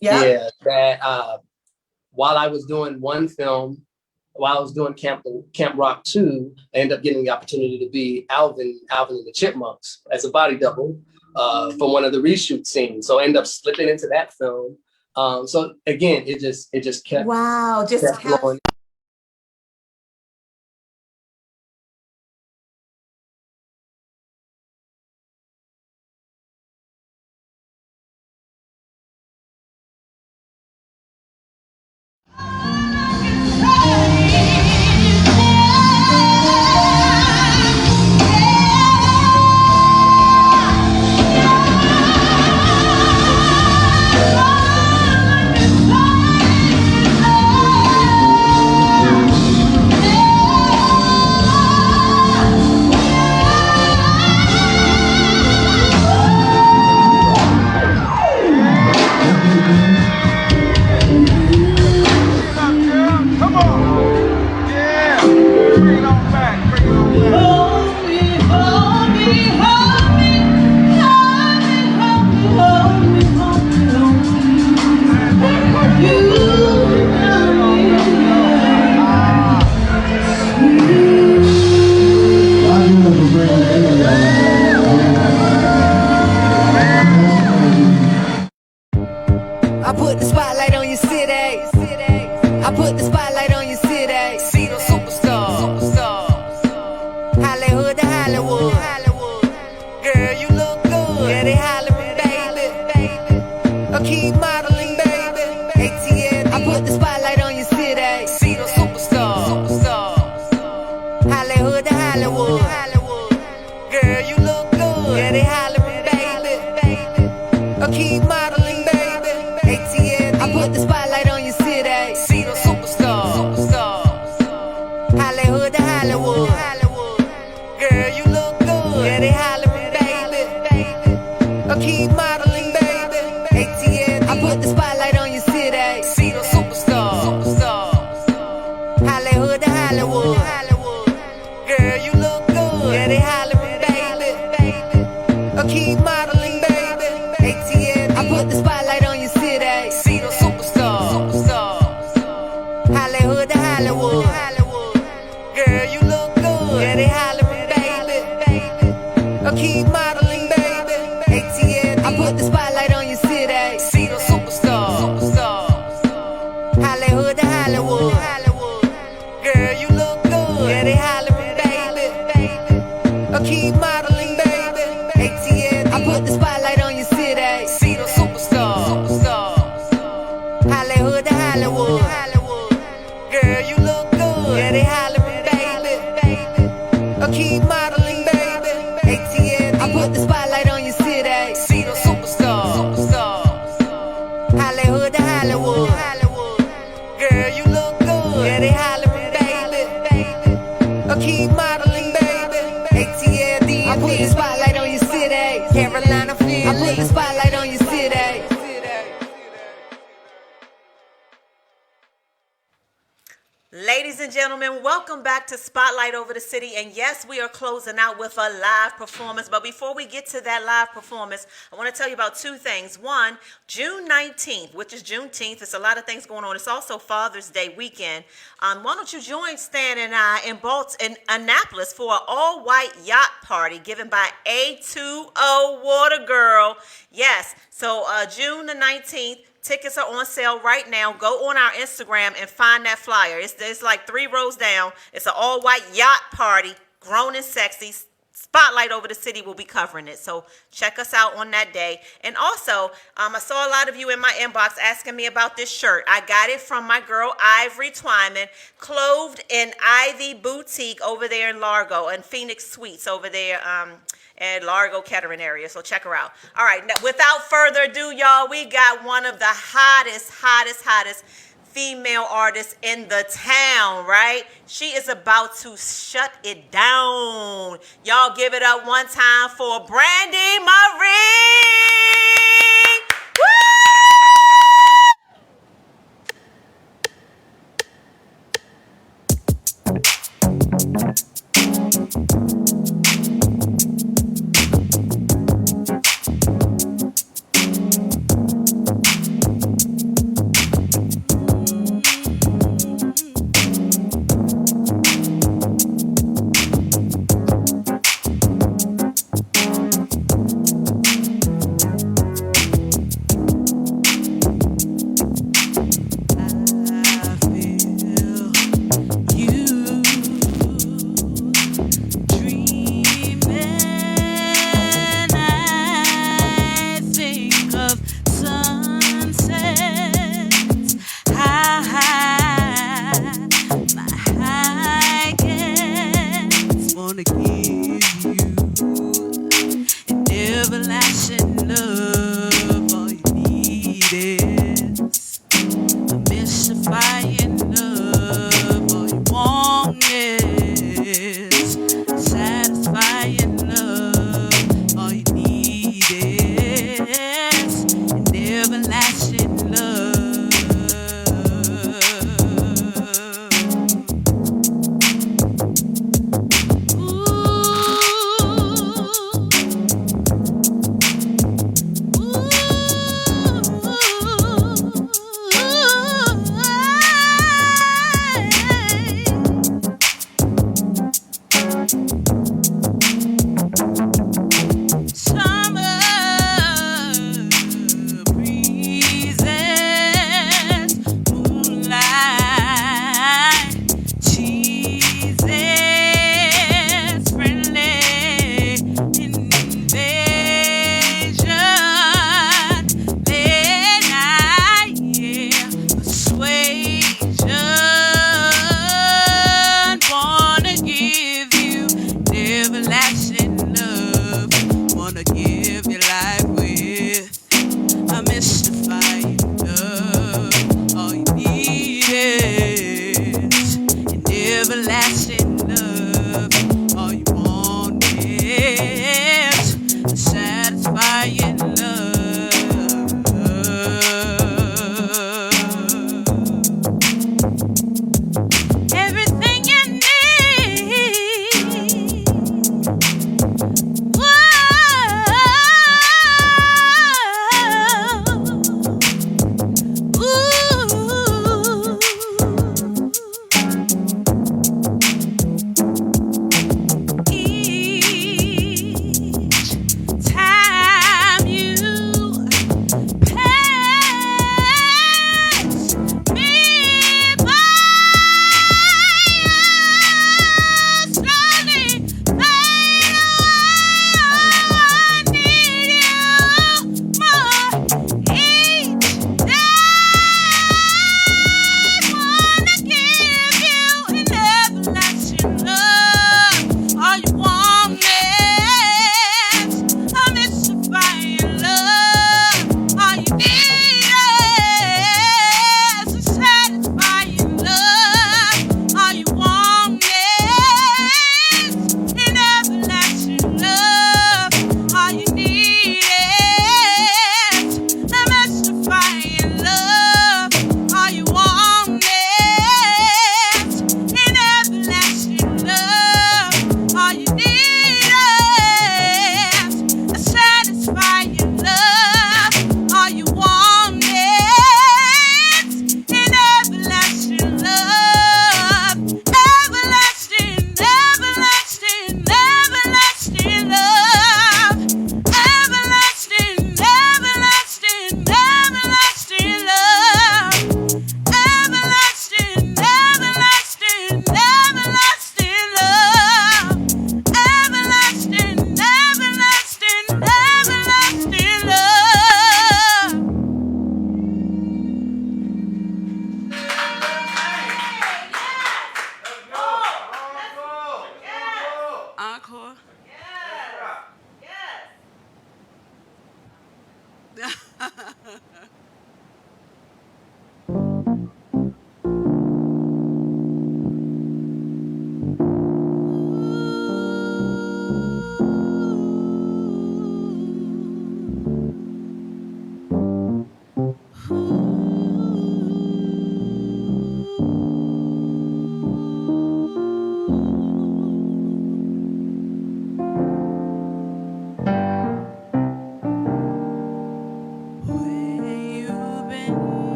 Speaker 10: Yeah. That while I was doing one film, while I was doing Camp Rock 2, I ended up getting the opportunity to be Alvin and the Chipmunks as a body double for one of the reshoot scenes. So I ended up slipping into that film. So again, it just kept kept going.
Speaker 1: I put the spotlight on your city. I put the spotlight on your city. See the superstars. Hollywood to Hollywood. Girl, you look good. Yeah, they hollering, baby. Keep modeling, baby. ATL. I put the spotlight on your city. See the superstars. Hollywood to Hollywood. Girl, you look good. Yeah, they hollering, baby. Keep modeling, baby. ATL. I put the spotlight on your city. See the superstars. Hollywood. Girl, you look good. Yeah, they hollering, baby. I keep modeling, baby. ATL, I put the spotlight on your city. See the superstar. Hollywood to Hollywood. Girl, you look good. Yeah, they hollering, baby. I keep modeling, baby. ATL, I put the spotlight on your city. See the superstar. Hollywood to Hollywood. Girl, you look good. Yeah, they hollering, baby. I keep modeling, baby. ATL, I put the spotlight on your city. See the superstar. Hollywood to Hollywood. Girl, you look good. Yeah, they hollering, baby. I keep modeling, baby. ATL, I put the spotlight on your city. Carolina, Philly, I put the spotlight on your city.
Speaker 3: Ladies and gentlemen, welcome back to Spotlight Over the City. And yes, we are closing out with a live performance. But before we get to that live performance, I want to tell you about two things. One, June 19th, which is Juneteenth. There's a lot of things going on. It's also Father's Day weekend. Why don't you join Stan and I in Annapolis for an all-white yacht party given by A2O Water Girl. Yes, so June the 19th. Tickets are on sale right now. Go on our Instagram and find that flyer. It's like 3 rows down. It's an all-white yacht party, grown and sexy. Spotlight Over the City will be covering it. So check us out on that day. And also, I saw a lot of you in my inbox asking me about this shirt. I got it from my girl Ivory Twyman, clothed in Ivy Boutique over there in Largo, and Phoenix Suites over there and Largo Kettering area. So check her out. All right, now, without further ado, y'all, we got one of the hottest female artists in the town, right? She is about to shut it down. Y'all give it up one time for Brandi Marie. Woo!
Speaker 11: Dreaming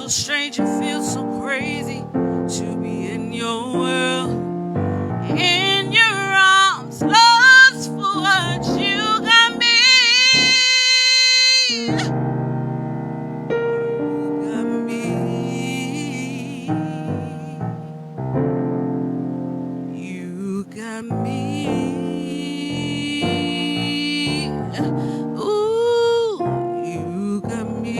Speaker 11: so strange, it feels so crazy to be in your world. In your arms, lost for what you got me. You got me. Ooh, you got me.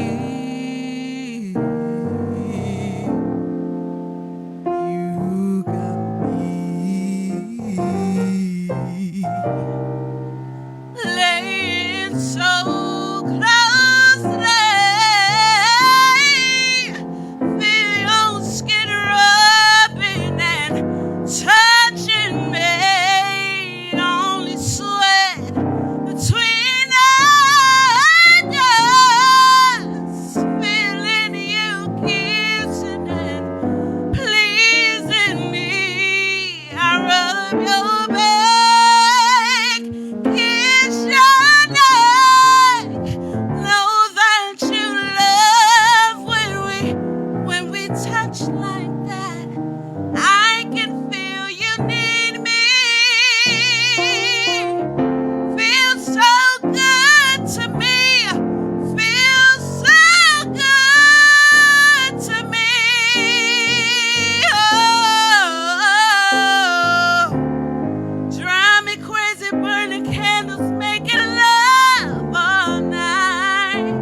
Speaker 11: You got me. Laying so closely, feel your skin rubbing and touching me. Only sweat between us, feeling you kissing and pleasing me. I rub your back, kiss your neck, know that you love when we touch like that. I can feel you need me. Feels so good to me. Feels so good to me. Oh, drive me crazy, burning candles, making love all night.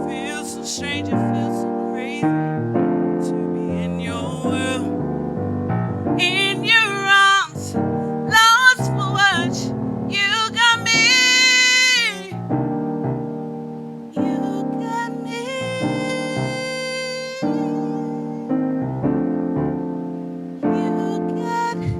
Speaker 11: Feels so strange, it feels so crazy to be in your world. In your arms, lost for what you got me. You got me. You got me.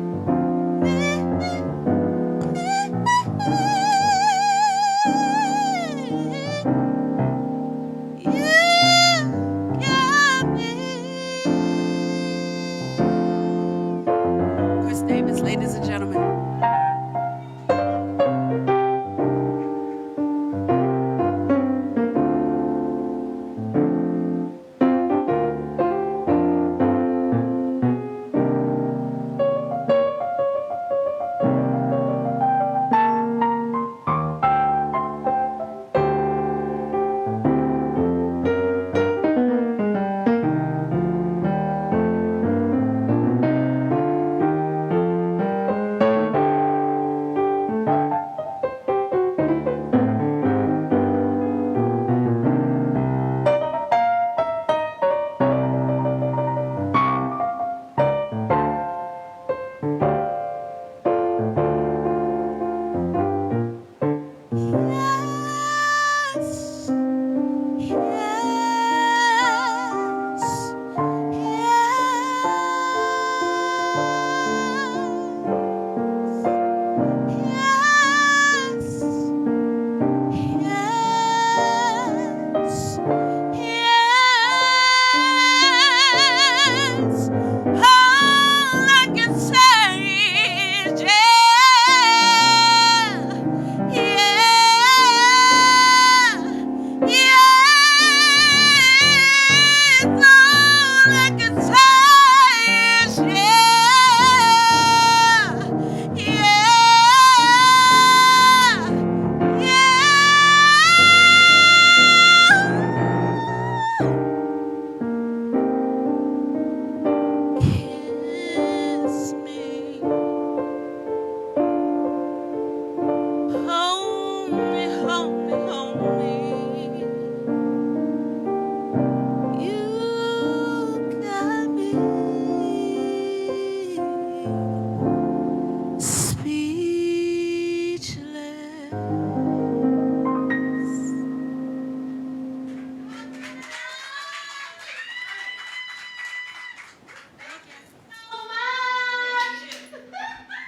Speaker 11: Chris Davis, ladies and gentlemen.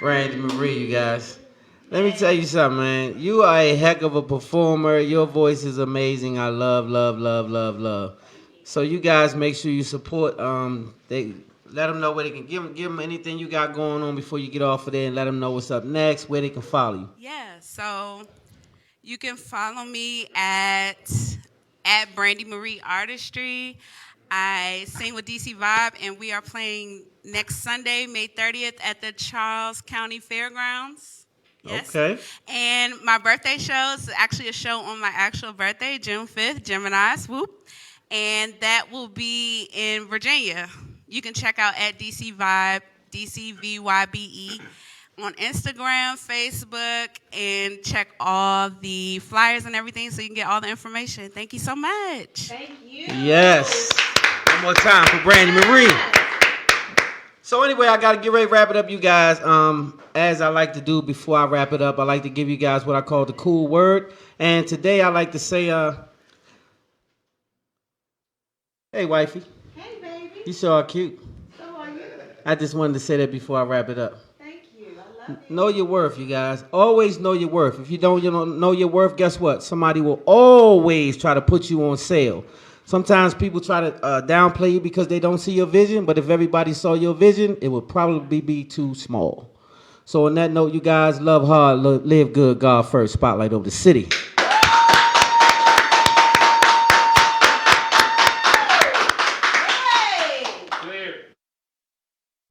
Speaker 2: Brandi Marie, you guys. Let me tell you something, man. You are a heck of a performer. Your voice is amazing. I love, love, love, love, love. So you guys make sure you support. They let them know where they can give them anything you got going on before you get off of there, and let them know what's up next, where they can follow you.
Speaker 11: Yeah, so you can follow me at Brandi Marie Artistry.
Speaker 12: I sing with DC Vybe, and we are playing next Sunday, May 30th, at the Charles County Fairgrounds. Yes.
Speaker 2: Okay.
Speaker 12: And my birthday show is actually a show on my actual birthday, June 5th, Gemini, swoop. And that will be in Virginia. You can check out at DC Vybe, DCVYBE, on Instagram, Facebook, and check all the flyers and everything so you can get all the information. Thank you so much.
Speaker 3: Thank you.
Speaker 2: Yes. One more time for Brandi Marie. So anyway, I got to get ready to wrap it up, you guys. As I like to do before I wrap it up, I like to give you guys what I call the cool word. And today I like to say, hey, wifey.
Speaker 3: Hey, baby.
Speaker 2: You sure are cute.
Speaker 3: So are you?
Speaker 2: I just wanted to say that before I wrap it up.
Speaker 3: Thank you. I love you.
Speaker 2: Know your worth, you guys. Always know your worth. If you don't know your worth, guess what? Somebody will always try to put you on sale. Sometimes people try to downplay you because they don't see your vision, but if everybody saw your vision, it would probably be too small. So on that note, you guys, love hard, live good, God first, spotlight over the city.